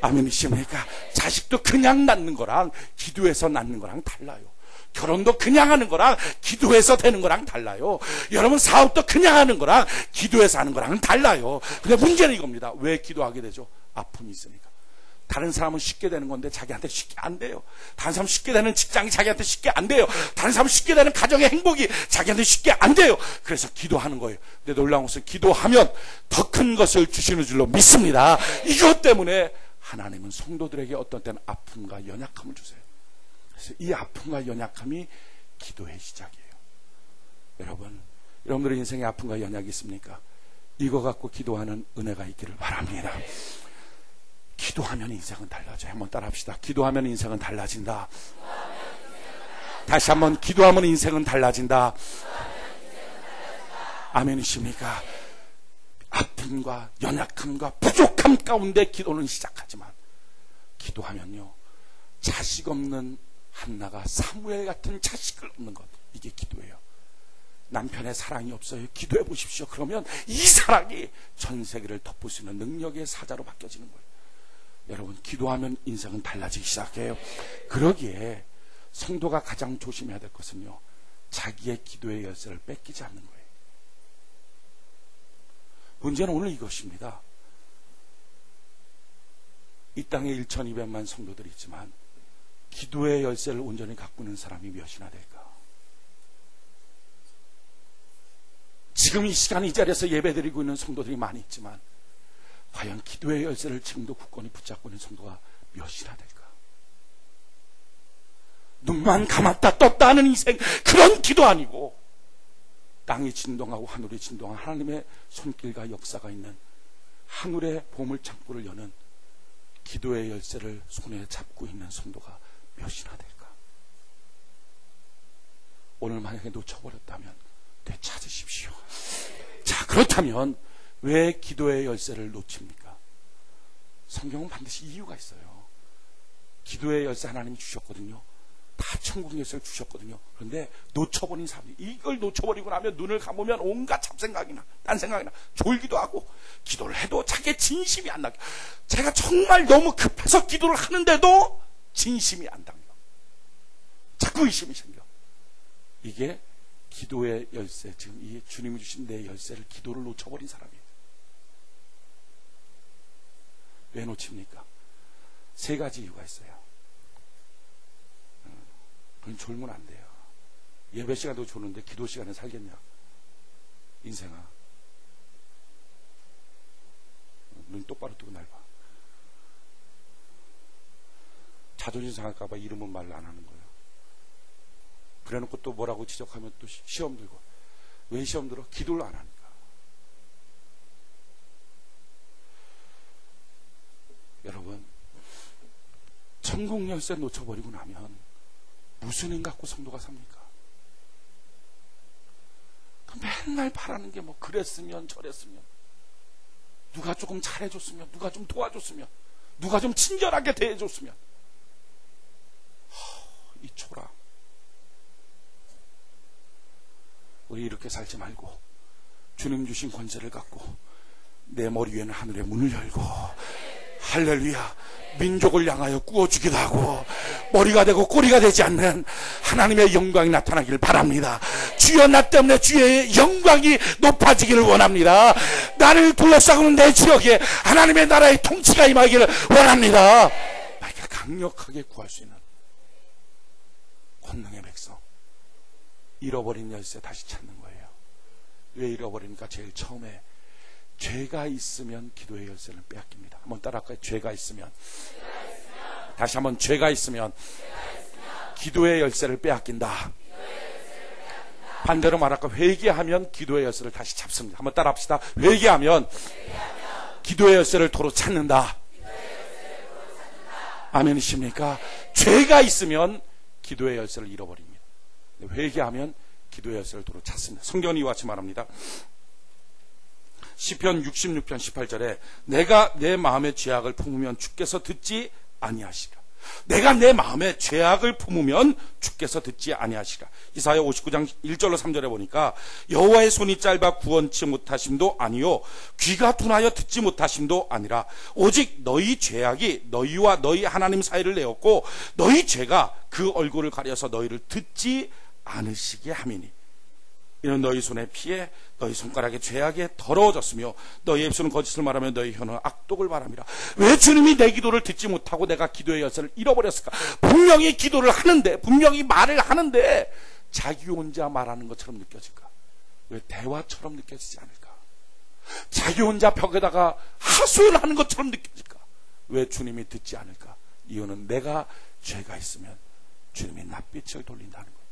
아멘이십니까? 자식도 그냥 낳는 거랑 기도해서 낳는 거랑 달라요. 결혼도 그냥 하는 거랑 기도해서 되는 거랑 달라요. 여러분, 사업도 그냥 하는 거랑 기도해서 하는 거랑 달라요. 근데 문제는 이겁니다. 왜 기도하게 되죠? 아픔이 있으니까. 다른 사람은 쉽게 되는 건데 자기한테 쉽게 안 돼요. 다른 사람은 쉽게 되는 직장이 자기한테 쉽게 안 돼요. 다른 사람은 쉽게 되는 가정의 행복이 자기한테 쉽게 안 돼요. 그래서 기도하는 거예요. 근데 놀라운 것은 기도하면 더 큰 것을 주시는 줄로 믿습니다. 이것 때문에 하나님은 성도들에게 어떤 때는 아픔과 연약함을 주세요. 그래서 이 아픔과 연약함이 기도의 시작이에요. 여러분들의 인생에 아픔과 연약이 있습니까? 이거 갖고 기도하는 은혜가 있기를 바랍니다. 기도하면 인생은 달라져요. 한번 따라 합시다. 기도하면 인생은 달라진다. 다시 한번 기도하면 인생은 달라진다. 아멘이십니까? 아픔과 연약함과 부족함 가운데 기도는 시작하지만 기도하면요, 자식 없는 한나가 사무엘 같은 자식을 얻는 것, 이게 기도예요. 남편의 사랑이 없어요. 기도해 보십시오. 그러면 이 사랑이 전 세계를 덮을 수 있는 능력의 사자로 바뀌어지는 거예요. 여러분, 기도하면 인생은 달라지기 시작해요. 그러기에 성도가 가장 조심해야 될 것은요, 자기의 기도의 열쇠를 뺏기지 않는 거예요. 문제는 오늘 이것입니다. 이 땅에 1200만 성도들이 있지만 기도의 열쇠를 온전히 갖고 있는 사람이 몇이나 될까? 지금 이 시간 이 자리에서 예배드리고 있는 성도들이 많이 있지만 과연 기도의 열쇠를 지금도 굳건히 붙잡고 있는 성도가 몇이나 될까? 눈만 감았다 떴다 하는 인생, 그런 기도 아니고 땅이 진동하고 하늘이 진동하고 하나님의 손길과 역사가 있는 하늘의 보물창고를 여는 기도의 열쇠를 손에 잡고 있는 성도가 몇이나 될까? 오늘 만약에 놓쳐버렸다면 되찾으십시오. 자, 그렇다면 왜 기도의 열쇠를 놓칩니까? 성경은 반드시 이유가 있어요. 기도의 열쇠 하나님이 주셨거든요. 다 천국 열쇠를 주셨거든요. 그런데 놓쳐버린 사람이, 이걸 놓쳐버리고 나면 눈을 감으면 온갖 잡생각이나 딴 생각이나 졸기도 하고, 기도를 해도 자기의 진심이 안 나게, 제가 정말 너무 급해서 기도를 하는데도 진심이 안 당겨. 자꾸 의심이 생겨. 이게 기도의 열쇠, 지금 이 주님이 주신 내 열쇠를, 기도를 놓쳐버린 사람이에요. 왜 놓칩니까? 세 가지 이유가 있어요. 그건 졸면 안 돼요. 예배 시간도 좋은데 기도 시간에 살겠냐? 인생아, 눈 똑바로 뜨고 날 봐. 자존심 상할까봐 이름은 말을 안 하는 거예요. 그래놓고 또 뭐라고 지적하면 또 시험 들고. 왜 시험 들어? 기도를 안 하니까. 여러분, 천국 열쇠 놓쳐버리고 나면 무슨 힘 갖고 성도가 삽니까? 맨날 바라는 게 뭐 그랬으면 저랬으면, 누가 조금 잘해줬으면, 누가 좀 도와줬으면, 누가 좀 친절하게 대해줬으면. 이 초라. 우리 이렇게 살지 말고 주님 주신 권세를 갖고 내 머리 위에는 하늘의 문을 열고, 할렐루야, 민족을 향하여 꾸어주기도 하고 머리가 되고 꼬리가 되지 않는 하나님의 영광이 나타나기를 바랍니다. 주여, 나 때문에 주의 영광이 높아지기를 원합니다. 나를 둘러싸고 있는 내 지역에 하나님의 나라의 통치가 임하기를 원합니다. 강력하게 구할 수 있는 권능의 백성, 잃어버린 열쇠 다시 찾는 거예요. 왜 잃어버리니까? 제일 처음에 죄가 있으면 기도의 열쇠를 빼앗깁니다. 한번 따라할까요? 죄가 있으면. 다시 한번, 죄가 있으면 기도의 열쇠를 빼앗긴다. 반대로 말할까? 회개하면 기도의 열쇠를 다시 잡습니다. 한번 따라합시다. 회개하면 기도의 열쇠를 도로 찾는다. 아멘이십니까? 죄가 있으면 기도의 열쇠를 잃어버립니다. 회개하면 기도의 열쇠를 도로 찾습니다. 성경은 이와 같이 말합니다. 시편 66편 18절에 내가 내 마음의 죄악을 품으면 주께서 듣지 아니하시리라. 내가 내 마음에 죄악을 품으면 주께서 듣지 아니하시리라. 이사야 59장 1절로 3절에 보니까 여호와의 손이 짧아 구원치 못하심도 아니요 귀가 둔하여 듣지 못하심도 아니라 오직 너희 죄악이 너희와 너희 하나님 사이를 내었고 너희 죄가 그 얼굴을 가려서 너희를 듣지 않으시게 함이니 이는 너희 손에 피해 너희 손가락에 죄악에 더러워졌으며 너희 입술은 거짓을 말하며 너희 혀는 악독을 바람이라. 왜 주님이 내 기도를 듣지 못하고 내가 기도의 열쇠를 잃어버렸을까? 분명히 기도를 하는데, 분명히 말을 하는데 자기 혼자 말하는 것처럼 느껴질까? 왜 대화처럼 느껴지지 않을까? 자기 혼자 벽에다가 하소연하는 것처럼 느껴질까? 왜 주님이 듣지 않을까? 이유는 내가 죄가 있으면 주님이 낯빛을 돌린다는 거예요.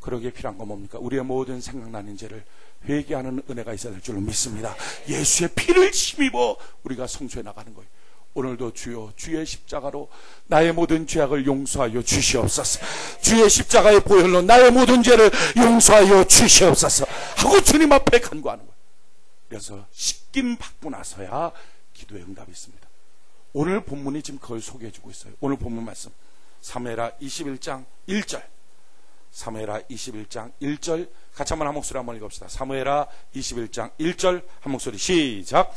그러기에 필요한 건 뭡니까? 우리의 모든 생각나는 죄를 회개하는 은혜가 있어야 될 줄로 믿습니다. 예수의 피를 힘입어 우리가 성소에 나가는 거예요. 오늘도 주여 주의 십자가로 나의 모든 죄악을 용서하여 주시옵소서. 주의 십자가의 보혈로 나의 모든 죄를 용서하여 주시옵소서 하고 주님 앞에 간구하는 거예요. 그래서 씻김 받고 나서야 기도의 응답이 있습니다. 오늘 본문이 지금 그걸 소개해주고 있어요. 오늘 본문 말씀 사무엘하 21장 1절, 사무엘하 21장 1절 같이 한번 한 목소리 한번 읽읍시다. 사무엘하 21장 1절 한 목소리 시작.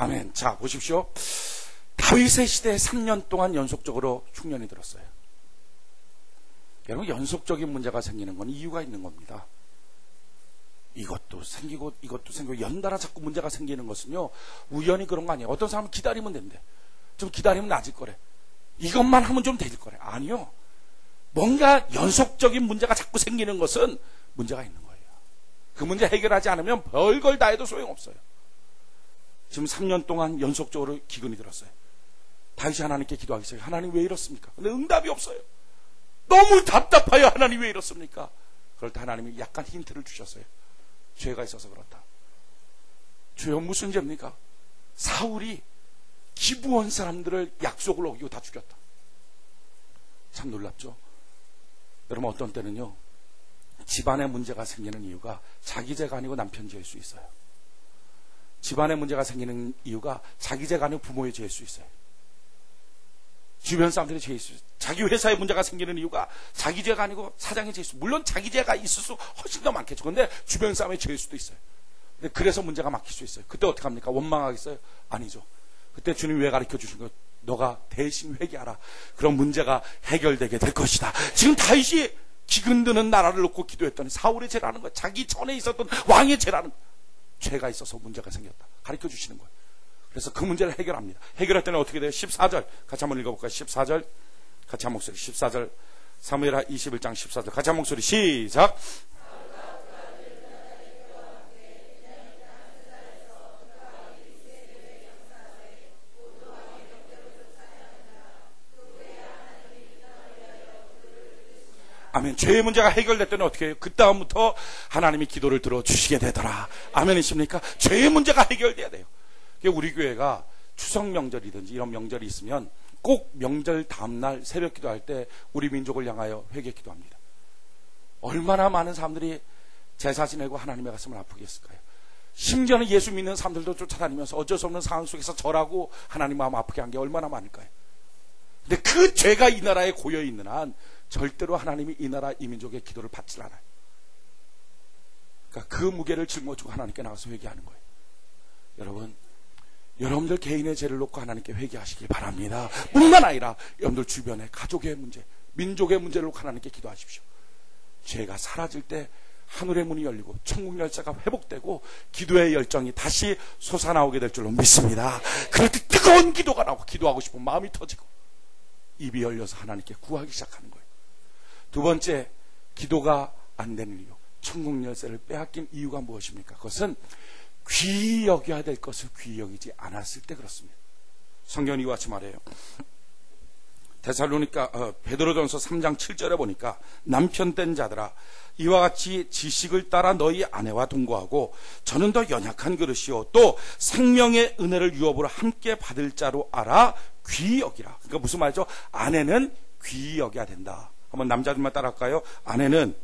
아멘. 자, 보십시오. 다윗의 시대에 3년 동안 연속적으로 흉년이 들었어요. 여러분, 연속적인 문제가 생기는 건 이유가 있는 겁니다. 이것도 생기고 이것도 생기고 연달아 자꾸 문제가 생기는 것은요, 우연히 그런 거 아니에요. 어떤 사람은 기다리면 된대. 좀 기다리면 나아질 거래. 이것만 하면 좀 될 거래. 아니요. 뭔가 연속적인 문제가 자꾸 생기는 것은 문제가 있는 거예요. 그 문제 해결하지 않으면 별걸 다 해도 소용없어요. 지금 3년 동안 연속적으로 기근이 들었어요. 다윗이 하나님께 기도하기 시작해요. 하나님 왜 이렇습니까? 근데 응답이 없어요. 너무 답답해요. 하나님 왜 이렇습니까? 그럴 때 하나님이 약간 힌트를 주셨어요. 죄가 있어서 그렇다. 죄가 무슨 죄입니까? 사울이 기브온 사람들을 약속을 어기고 다 죽였다. 참 놀랍죠? 여러분, 어떤 때는요, 집안에 문제가 생기는 이유가 자기 죄가 아니고 남편 죄일 수 있어요. 집안에 문제가 생기는 이유가 자기 죄가 아니고 부모의 죄일 수 있어요. 주변 사람들의 죄일 수 있어요. 자기 회사에 문제가 생기는 이유가 자기 죄가 아니고 사장의 죄일 수 있어요. 물론 자기 죄가 있을 수 훨씬 더 많겠죠. 그런데 주변 사람의 죄일 수도 있어요. 근데 그래서 문제가 막힐 수 있어요. 그때 어떻게 합니까? 원망하겠어요? 아니죠. 그때 주님이 왜 가르쳐 주신 거예요? 너가 대신 회개하라. 그럼 문제가 해결되게 될 것이다. 지금 다윗이 기근드는 나라를 놓고 기도했더니 사울의 죄라는 거예요. 자기 전에 있었던 왕의 죄라는 거예요. 죄가 있어서 문제가 생겼다. 가르쳐 주시는 거예요. 그래서 그 문제를 해결합니다. 해결할 때는 어떻게 돼요? 14절 같이 한번 읽어볼까요? 14절 같이 한 목소리. 14절 사무엘하 21장 14절 같이 한 목소리 시작. 아멘. 죄의 문제가 해결됐더니 어떻게 해요? 그 다음부터 하나님이 기도를 들어주시게 되더라. 아멘이십니까? 죄의 문제가 해결돼야 돼요. 우리 교회가 추석 명절이든지 이런 명절이 있으면 꼭 명절 다음날 새벽 기도할 때 우리 민족을 향하여 회개 기도합니다. 얼마나 많은 사람들이 제사 지내고 하나님의 가슴을 아프게 했을까요? 심지어는 예수 믿는 사람들도 쫓아다니면서 어쩔 수 없는 상황 속에서 절하고 하나님 마음 아프게 한 게 얼마나 많을까요? 근데 그 죄가 이 나라에 고여 있는 한 절대로 하나님이 이 나라 이 민족의 기도를 받질 않아요. 그러니까 그 무게를 짊어지고 하나님께 나가서 회개하는 거예요. 여러분, 여러분들 개인의 죄를 놓고 하나님께 회개하시길 바랍니다. 뿐만 아니라 여러분들 주변의 가족의 문제, 민족의 문제를 놓고 하나님께 기도하십시오. 죄가 사라질 때 하늘의 문이 열리고 천국 열차가 회복되고 기도의 열정이 다시 솟아나오게 될 줄로 믿습니다. 그럴 때 뜨거운 기도가 나오고 기도하고 싶은 마음이 터지고 입이 열려서 하나님께 구하기 시작하는 거예요. 두 번째, 기도가 안 되는 이유, 천국 열쇠를 빼앗긴 이유가 무엇입니까? 그것은 귀히 여겨야 될 것을 귀히 여기지 않았을 때 그렇습니다. 성경이 이와 같이 말해요. 베드로전서 3장 7절에 보니까 남편 된 자들아, 이와 같이 지식을 따라 너희 아내와 동거하고 저는 더 연약한 그릇이요 또 생명의 은혜를 유업으로 함께 받을 자로 알아 귀히 여기라. 그러니까 무슨 말이죠? 아내는 귀히 여겨야 된다. 한번 남자들만 따라할까요? 아내는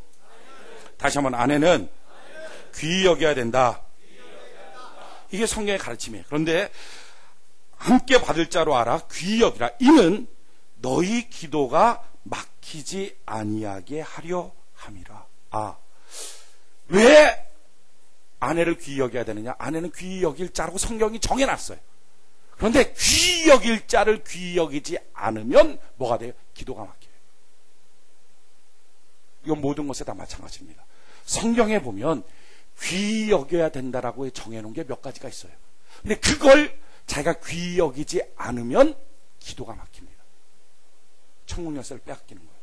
다시 한번 아내는 귀히 여겨야 된다. 이게 성경의 가르침이에요. 그런데 함께 받을 자로 알아 귀히 여기라. 이는 너희 기도가 막히지 아니하게 하려 함이라. 왜 아내를 귀히 여겨야 되느냐? 아내는 귀히 여길 자라고 성경이 정해놨어요. 그런데 귀히 여길 자를 귀히 여기지 않으면 뭐가 돼요? 기도가 막혀요. 이건 모든 것에 다 마찬가지입니다. 성경에 보면 귀히 여겨야 된다라고 정해놓은 게 몇 가지가 있어요. 근데 그걸 자기가 귀히 여기지 않으면 기도가 막힙니다. 천국 열쇠를 빼앗기는 거예요.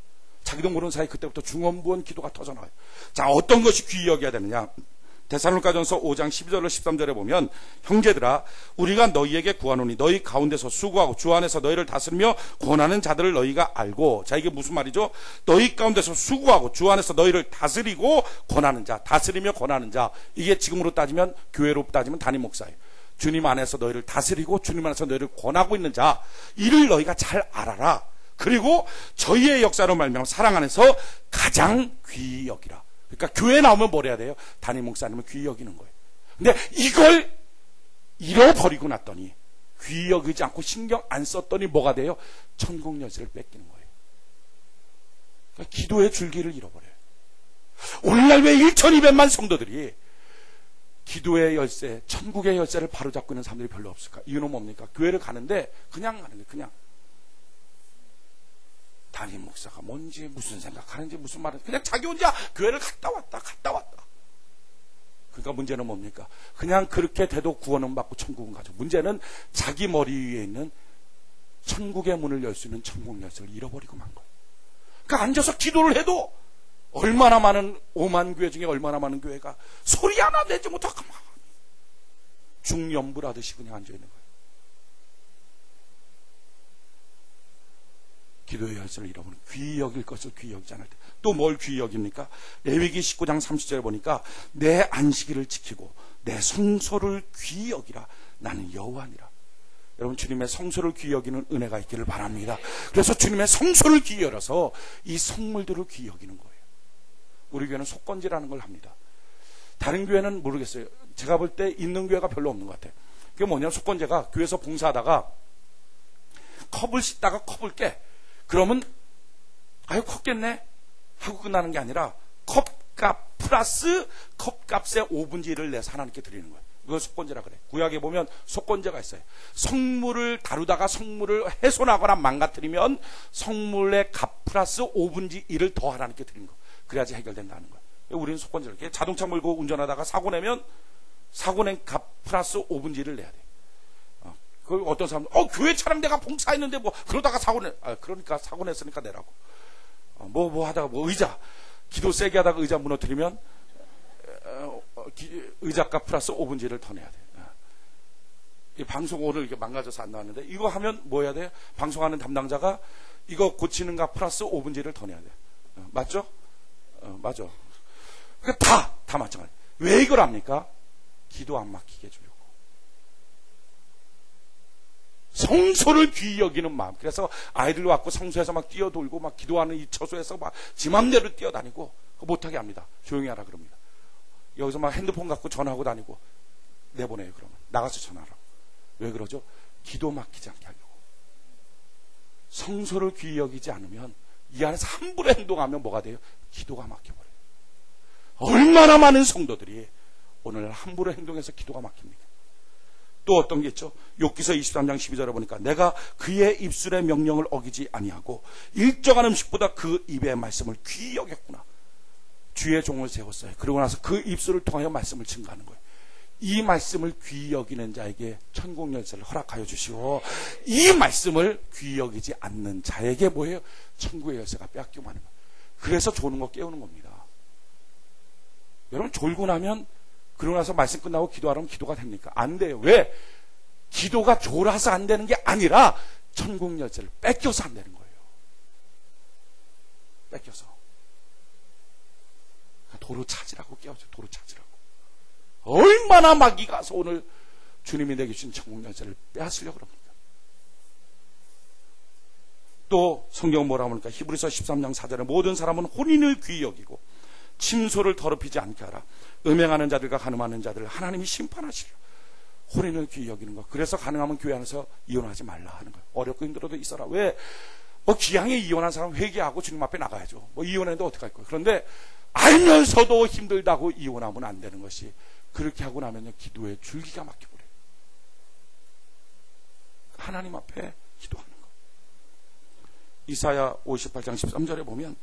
자기도 모르는 사이 그때부터 중언부언 기도가 터져나와요. 자, 어떤 것이 귀히 여겨야 되느냐? 데살로니가전서 5장 12절로 13절에 보면 형제들아 우리가 너희에게 구하노니 너희 가운데서 수고하고 주 안에서 너희를 다스리며 권하는 자들을 너희가 알고. 자, 이게 무슨 말이죠? 너희 가운데서 수고하고 주 안에서 너희를 다스리고 권하는 자, 다스리며 권하는 자. 이게 지금으로 따지면, 교회로 따지면 담임 목사예요. 주님 안에서 너희를 다스리고 주님 안에서 너희를 권하고 있는 자, 이를 너희가 잘 알아라. 그리고 저희의 역사로 말미암아 사랑 안에서 가장 귀히 여기라. 그러니까 교회 나오면 뭘 해야 돼요? 담임 목사님은 귀히 여기는 거예요. 근데 이걸 잃어버리고 났더니, 귀히 여기지 않고 신경 안 썼더니 뭐가 돼요? 천국 열쇠를 뺏기는 거예요. 그러니까 기도의 줄기를 잃어버려요. 오늘날 왜 1200만 성도들이 기도의 열쇠, 천국의 열쇠를 바로잡고 있는 사람들이 별로 없을까? 이유는 뭡니까? 교회를 가는데 그냥 가는데 그냥 담임 목사가 뭔지 무슨 생각하는지 무슨 말인지 그냥 자기 혼자 교회를 갔다 왔다. 그러니까 문제는 뭡니까? 그냥 그렇게 돼도 구원은 받고 천국은 가죠. 문제는 자기 머리 위에 있는 천국의 문을 열 수 있는 천국 열쇠를 잃어버리고 만 거예요. 그러니까 앉아서 기도를 해도 얼마나 많은 5만 교회 중에 얼마나 많은 교회가 소리 하나 내지 못하고 가만히 중염불하듯이 그냥 앉아 있는 거예요. 기도의 열쇠를 잃어버리는, 귀히 여길 것을 귀히 여기지 않을 때 또 뭘 귀히 여깁니까? 레위기 19장 30절에 보니까 내 안식일을 지키고 내 성소를 귀히 여기라. 나는 여호와니라. 여러분, 주님의 성소를 귀히 여기는 은혜가 있기를 바랍니다. 그래서 주님의 성소를 귀히 열어서 이 성물들을 귀히 여기는 거예요. 우리 교회는 속건제라는 걸 합니다. 다른 교회는 모르겠어요. 제가 볼 때 있는 교회가 별로 없는 것 같아요. 그게 뭐냐면, 속건제가 교회에서 봉사하다가 컵을 씻다가 컵을 깨. 그러면 아유 컸겠네 하고 끝나는 게 아니라 컵값 플러스 컵값의 5분의 1을 내서 하나님께 드리는 거예요. 이걸 속건제라 그래. 구약에 보면 속건제가 있어요. 성물을 다루다가 성물을 훼손하거나 망가뜨리면 성물의 값 플러스 5분의 1을 더 하나님께 드리는 거. 그래야지 해결된다는 거예요. 우리는 속건제를 이렇게 자동차 몰고 운전하다가 사고 내면 사고 낸 값 플러스 5분의 1을 내야 돼. 그 어떤 사람은 교회 차량 내가 봉사했는데 뭐 그러다가 사고 내. 그러니까 사고 냈으니까 내라고. 뭐 하다가 뭐 의자 기도 세게 하다가 의자 무너뜨리면 의자값 플러스 5분의 1을 더 내야 돼. 이 방송 오늘 이렇게 망가져서 안 나왔는데 이거 하면 뭐 해야 돼? 방송하는 담당자가 이거 고치는 값 플러스 5분의 1을 더 내야 돼. 맞죠? 맞아. 다 마찬가지. 왜 이걸 합니까? 기도 안 막히게 해주려고. 성소를 귀히 여기는 마음. 그래서 아이들 왔고 성소에서 막 뛰어돌고 막 기도하는 이 처소에서 막 지 맘대로 뛰어다니고 그거 못하게 합니다. 조용히 하라 그럽니다. 여기서 막 핸드폰 갖고 전화하고 다니고 내보내요. 그러면 나가서 전화하라고. 왜 그러죠? 기도 막히지 않게 하려고. 성소를 귀히 여기지 않으면 이 안에서 함부로 행동하면 뭐가 돼요? 기도가 막혀버려요. 얼마나 많은 성도들이 오늘 함부로 행동해서 기도가 막힙니까? 또 어떤 게 있죠? 욥기서 23장 12절에 보니까 내가 그의 입술의 명령을 어기지 아니하고 일정한 음식보다 그 입의 말씀을 귀히 여겼구나. 주의 종을 세웠어요. 그러고 나서 그 입술을 통하여 말씀을 증거하는 거예요. 이 말씀을 귀히 여기는 자에게 천국 열쇠를 허락하여 주시고 이 말씀을 귀히 여기지 않는 자에게 뭐예요? 천국의 열쇠가 빼앗기고 마는 거예요. 그래서 조는 거 깨우는 겁니다. 여러분, 졸고 나면 그러고 나서 말씀 끝나고 기도하라면 기도가 됩니까? 안 돼요. 왜? 기도가 졸아서 안 되는 게 아니라 천국 열쇠를 뺏겨서 안 되는 거예요. 뺏겨서. 도로 찾으라고 깨워줘. 도로 찾으라고. 얼마나 마귀 가서 오늘 주님이 내게 주신 천국 열쇠를 빼앗으려고 그럽니까? 또 성경 뭐라고 합니까? 히브리서 13장 4절에 모든 사람은 혼인을 귀히 여기고 침소를 더럽히지 않게 하라. 음행하는 자들과 간음하는 자들을 하나님이 심판하시려. 혼인을 귀히 여기는 거. 그래서 가능하면 교회 안에서 이혼하지 말라 하는 거예요. 어렵고 힘들어도 있어라. 왜? 기왕에 이혼한 사람 회개하고 주님 앞에 나가야죠. 이혼했는데 어떡할 거예요. 그런데 알면서도 힘들다고 이혼하면 안 되는 것이, 그렇게 하고 나면요 기도의 줄기가 막혀버려요. 하나님 앞에 기도하는 거. 이사야 58장 13절에 보면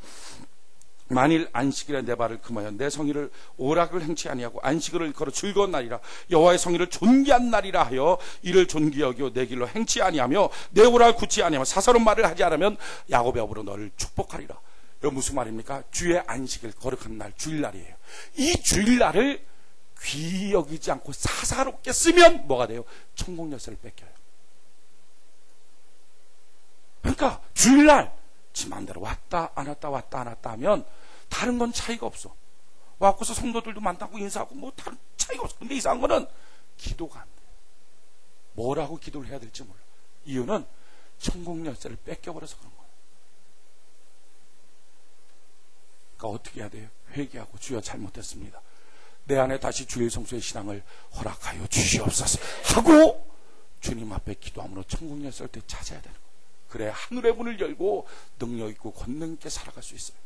만일 안식일에 내 발을 금하여 내 성의를 오락을 행치 아니하고 안식일을 걸어 즐거운 날이라 여호와의 성의를 존귀한 날이라 하여 이를 존귀 여기고 내 길로 행치 아니하며 내 오락을 굳지 아니하며 사사로운 말을 하지 않으면 야곱의 업으로 너를 축복하리라. 이거 무슨 말입니까? 주의 안식일 거룩한 날 주일날이에요. 이 주일날을 귀히 여기지 않고 사사롭게 쓰면 뭐가 돼요? 천국 열쇠를 뺏겨요. 그러니까 주일날 지 마음대로 왔다 안 왔다 왔다 안 왔다 하면 다른 건 차이가 없어. 와갖고서 성도들도 만나고 인사하고 뭐 다른 차이가 없어. 근데 이상한 거는 기도가 안 돼. 뭐라고 기도를 해야 될지 몰라. 이유는 천국 열쇠를 뺏겨버려서 그런 거예요. 그러니까 어떻게 해야 돼요? 회개하고 주여 잘못했습니다. 내 안에 다시 주일 성수의 신앙을 허락하여 주시옵소서 하고 주님 앞에 기도함으로 천국 열쇠를 되찾아야 되는 거예요. 그래 하늘의 문을 열고 능력 있고 권능 있게 살아갈 수 있어요.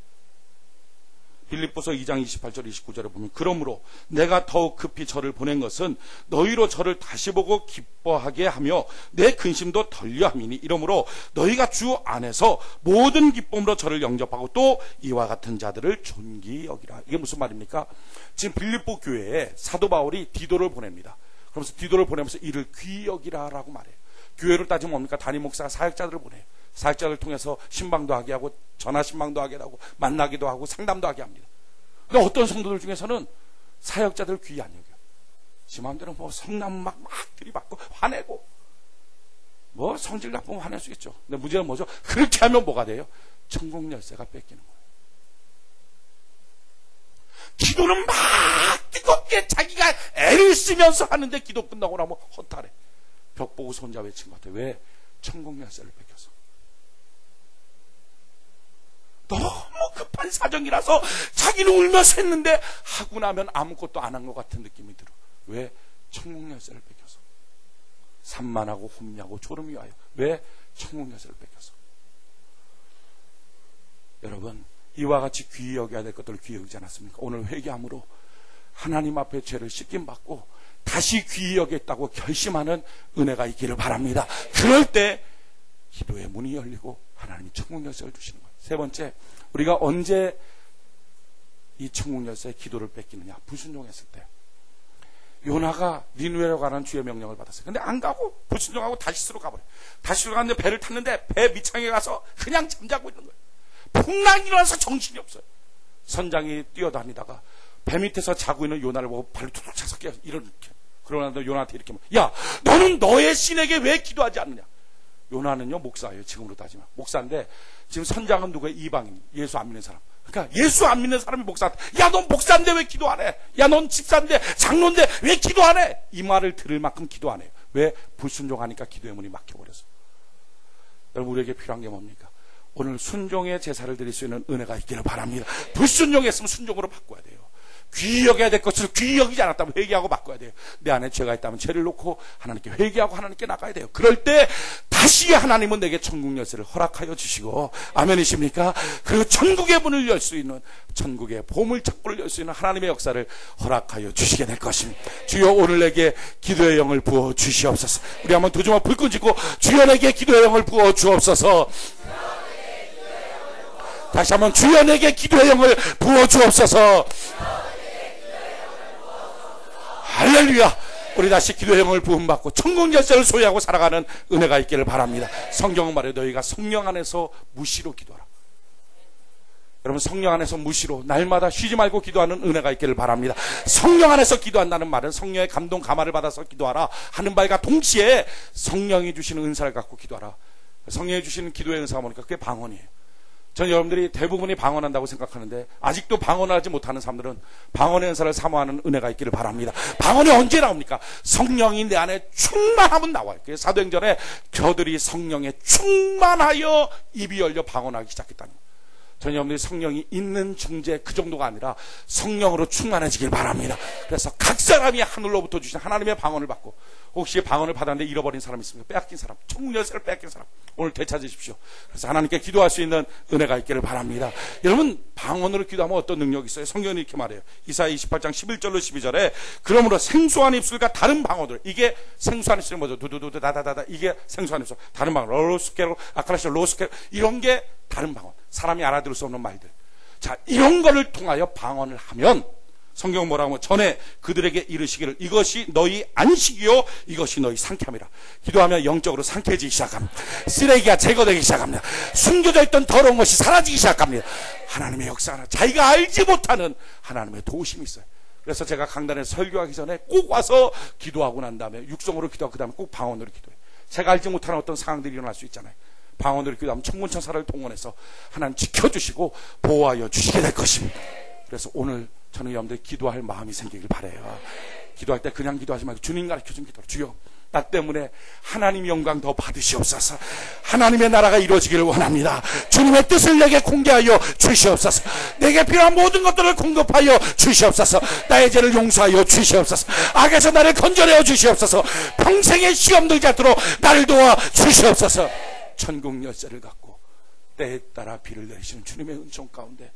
빌립보서 2장 28절 29절에 보면 그러므로 내가 더욱 급히 저를 보낸 것은 너희로 저를 다시 보고 기뻐하게 하며 내 근심도 덜려함이니 이러므로 너희가 주 안에서 모든 기쁨으로 저를 영접하고 또 이와 같은 자들을 존귀히 여기라. 이게 무슨 말입니까? 지금 빌립보 교회에 사도 바울이 디도를 보냅니다. 그러면서 디도를 보내면서 이를 귀히 여기라라고 말해요. 교회를 따지면 뭡니까? 담임 목사가 사역자들을 보내요. 사역자를 통해서 신방도 하게 하고 전화 신방도 하게 하고 만나기도 하고 상담도 하게 합니다. 근데 어떤 성도들 중에서는 사역자들 귀히 안 여겨요. 지 마음대로 뭐 성남 막 들이받고 화내고 뭐 성질 나쁘면 화낼 수 있죠. 근데 문제는 뭐죠? 그렇게 하면 뭐가 돼요? 천국 열쇠가 뺏기는 거예요. 기도는 막 뜨겁게 자기가 애를 쓰면서 하는데 기도 끝나고 나면 허탈해. 벽 보고 손자 외친 것 같아요. 왜? 천국 열쇠를 뺏겨서. 너무 급한 사정이라서 자기는 울면서 했는데 하고 나면 아무것도 안 한 것 같은 느낌이 들어. 왜? 천국 열쇠를 뺏겨서. 산만하고 혼미하고 졸음이 와요. 왜? 천국 열쇠를 뺏겨서. 여러분 이와 같이 귀히 여겨야 될 것들을 귀히 여기지 않았습니까? 오늘 회개함으로 하나님 앞에 죄를 씻김받고 다시 귀히 여겼다고 결심하는 은혜가 있기를 바랍니다. 그럴 때 기도의 문이 열리고 하나님이 천국 열쇠를 주시는 거예요. 세 번째, 우리가 언제 이 천국 열쇠의 기도를 뺏기느냐? 불순종했을 때. 요나가 니느웨로 가는 주의 명령을 받았어요. 근데 안 가고 불순종하고 다시스로 가버려요. 다시스로 갔는데 배를 탔는데 배 밑창에 가서 그냥 잠자고 있는 거예요. 풍랑이 일어나서 정신이 없어요. 선장이 뛰어다니다가 배 밑에서 자고 있는 요나를 보고 발로 툭툭 차서 깨서 이렇게. 그러나 요나한테 이렇게 야 너는 너의 신에게 왜 기도하지 않느냐? 요나는요 목사예요. 지금으로 따지면 목사인데 지금 선장은 누구예요? 이방인, 예수 안 믿는 사람. 그러니까 예수 안 믿는 사람이 목사한테 야 넌 목사인데 왜 기도 안 해? 야 넌 집사인데 장로인데 왜 기도 안 해? 이 말을 들을 만큼 기도 안 해요. 왜? 불순종하니까 기도의 문이 막혀버려서. 여러분 우리에게 필요한 게 뭡니까? 오늘 순종의 제사를 드릴 수 있는 은혜가 있기를 바랍니다. 불순종했으면 순종으로 바꿔야 돼요. 귀히 여겨야 될 것을 귀히 여기지 않았다면 회개하고 바꿔야 돼요. 내 안에 죄가 있다면 죄를 놓고 하나님께 회개하고 하나님께 나가야 돼요. 그럴 때 다시 하나님은 내게 천국 열쇠를 허락하여 주시고 아멘이십니까? 그리고 천국의 문을 열 수 있는 천국의 보물창고를 열 수 있는 하나님의 역사를 허락하여 주시게 될 것입니다. 주여 오늘 내게 기도의 영을 부어 주시옵소서. 우리 한번 두 주먹 불끈 쥐고 주여 내게 기도의 영을 부어 주옵소서. 다시 한번 주여 내게 기도의 영을 부어 주옵소서. 할렐루야. 우리 다시 기도의 영을 부음받고 천국 열쇠를 소유하고 살아가는 은혜가 있기를 바랍니다. 성경은 말해 너희가 성령 안에서 무시로 기도하라. 여러분 성령 안에서 무시로 날마다 쉬지 말고 기도하는 은혜가 있기를 바랍니다. 성령 안에서 기도한다는 말은 성령의 감동 감화를 받아서 기도하라 하는 말과 동시에 성령이 주시는 은사를 갖고 기도하라. 성령이 주시는 기도의 은사가 뭐니까 그게 방언이에요. 전 여러분들이 대부분이 방언한다고 생각하는데 아직도 방언하지 못하는 사람들은 방언의 은사를 사모하는 은혜가 있기를 바랍니다. 방언이 언제 나옵니까? 성령이 내 안에 충만하면 나와요. 그래서 사도행전에 저들이 성령에 충만하여 입이 열려 방언하기 시작했다는 거예요. 전 여러분들이 성령이 있는 중재 그 정도가 아니라 성령으로 충만해지길 바랍니다. 그래서 각 사람이 하늘로부터 주신 하나님의 방언을 받고 혹시 방언을 받았는데 잃어버린 사람이 있습니까? 빼앗긴 사람, 천국 열쇠를 빼앗긴 사람 오늘 되찾으십시오. 그래서 하나님께 기도할 수 있는 은혜가 있기를 바랍니다. 여러분 방언으로 기도하면 어떤 능력이 있어요? 성경이 이렇게 말해요. 이사야 28장 11절로 12절에 그러므로 생수한 입술과 다른 방언들, 이게 생수한 입술이 뭐죠? 두두두두 다다다다, 이게 생수한 입술. 다른 방언, 로스케로 아카라시 로스케로, 이런 게 다른 방언, 사람이 알아들을 수 없는 말들. 자, 이런 거를 통하여 방언을 하면 성경 뭐라고 하면 전에 그들에게 이르시기를 이것이 너희 안식이요 이것이 너희 상쾌함이라. 기도하면 영적으로 상쾌해지기 시작합니다. 쓰레기가 제거되기 시작합니다. 숨겨져 있던 더러운 것이 사라지기 시작합니다. 하나님의 역사는 자기가 알지 못하는 하나님의 도우심이 있어요. 그래서 제가 강단에서 설교하기 전에 꼭 와서 기도하고 난 다음에 육성으로 기도하고 그 다음에 꼭 방언으로 기도해요. 제가 알지 못하는 어떤 상황들이 일어날 수 있잖아요. 방언으로 기도하면 천군천사를 동원해서 하나님 지켜주시고 보호하여 주시게 될 것입니다. 그래서 오늘 저는 여러분들 기도할 마음이 생기길 바라요. 기도할 때 그냥 기도하지 말고 주님 가르쳐준 기도로, 주여 나 때문에 하나님 영광 더 받으시옵소서. 하나님의 나라가 이루어지기를 원합니다. 주님의 뜻을 내게 공개하여 주시옵소서. 내게 필요한 모든 것들을 공급하여 주시옵소서. 나의 죄를 용서하여 주시옵소서. 악에서 나를 건져내어 주시옵소서. 평생의 시험 들지 않도록 나를 도와 주시옵소서. 천국 열쇠를 갖고 때에 따라 비를 내리시는 주님의 은총 가운데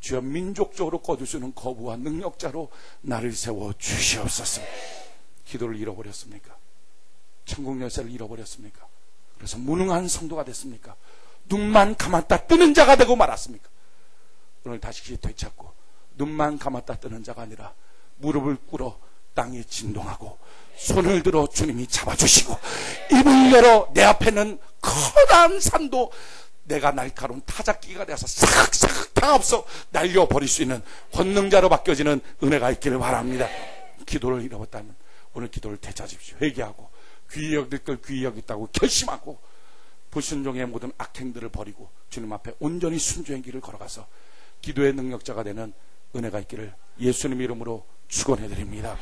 주여 민족적으로 거두시는 거부와 능력자로 나를 세워 주시옵소서. 기도를 잃어버렸습니까? 천국 열쇠를 잃어버렸습니까? 그래서 무능한 성도가 됐습니까? 눈만 감았다 뜨는 자가 되고 말았습니까? 오늘 다시 되찾고 눈만 감았다 뜨는 자가 아니라 무릎을 꿇어 땅에 진동하고 손을 들어 주님이 잡아주시고 입을 열어 내 앞에는 커다란 산도 내가 날카로운 타작기가 되어서 싹싹 다 없어 날려버릴 수 있는 권능자로 바뀌어지는 은혜가 있기를 바랍니다. 기도를 잃어버렸다면 오늘 기도를 되찾으십시오. 회개하고 귀히 여길 걸 귀히 여겼다고 결심하고 불순종의 모든 악행들을 버리고 주님 앞에 온전히 순종의 길을 걸어가서 기도의 능력자가 되는 은혜가 있기를 예수님 이름으로 축원해드립니다.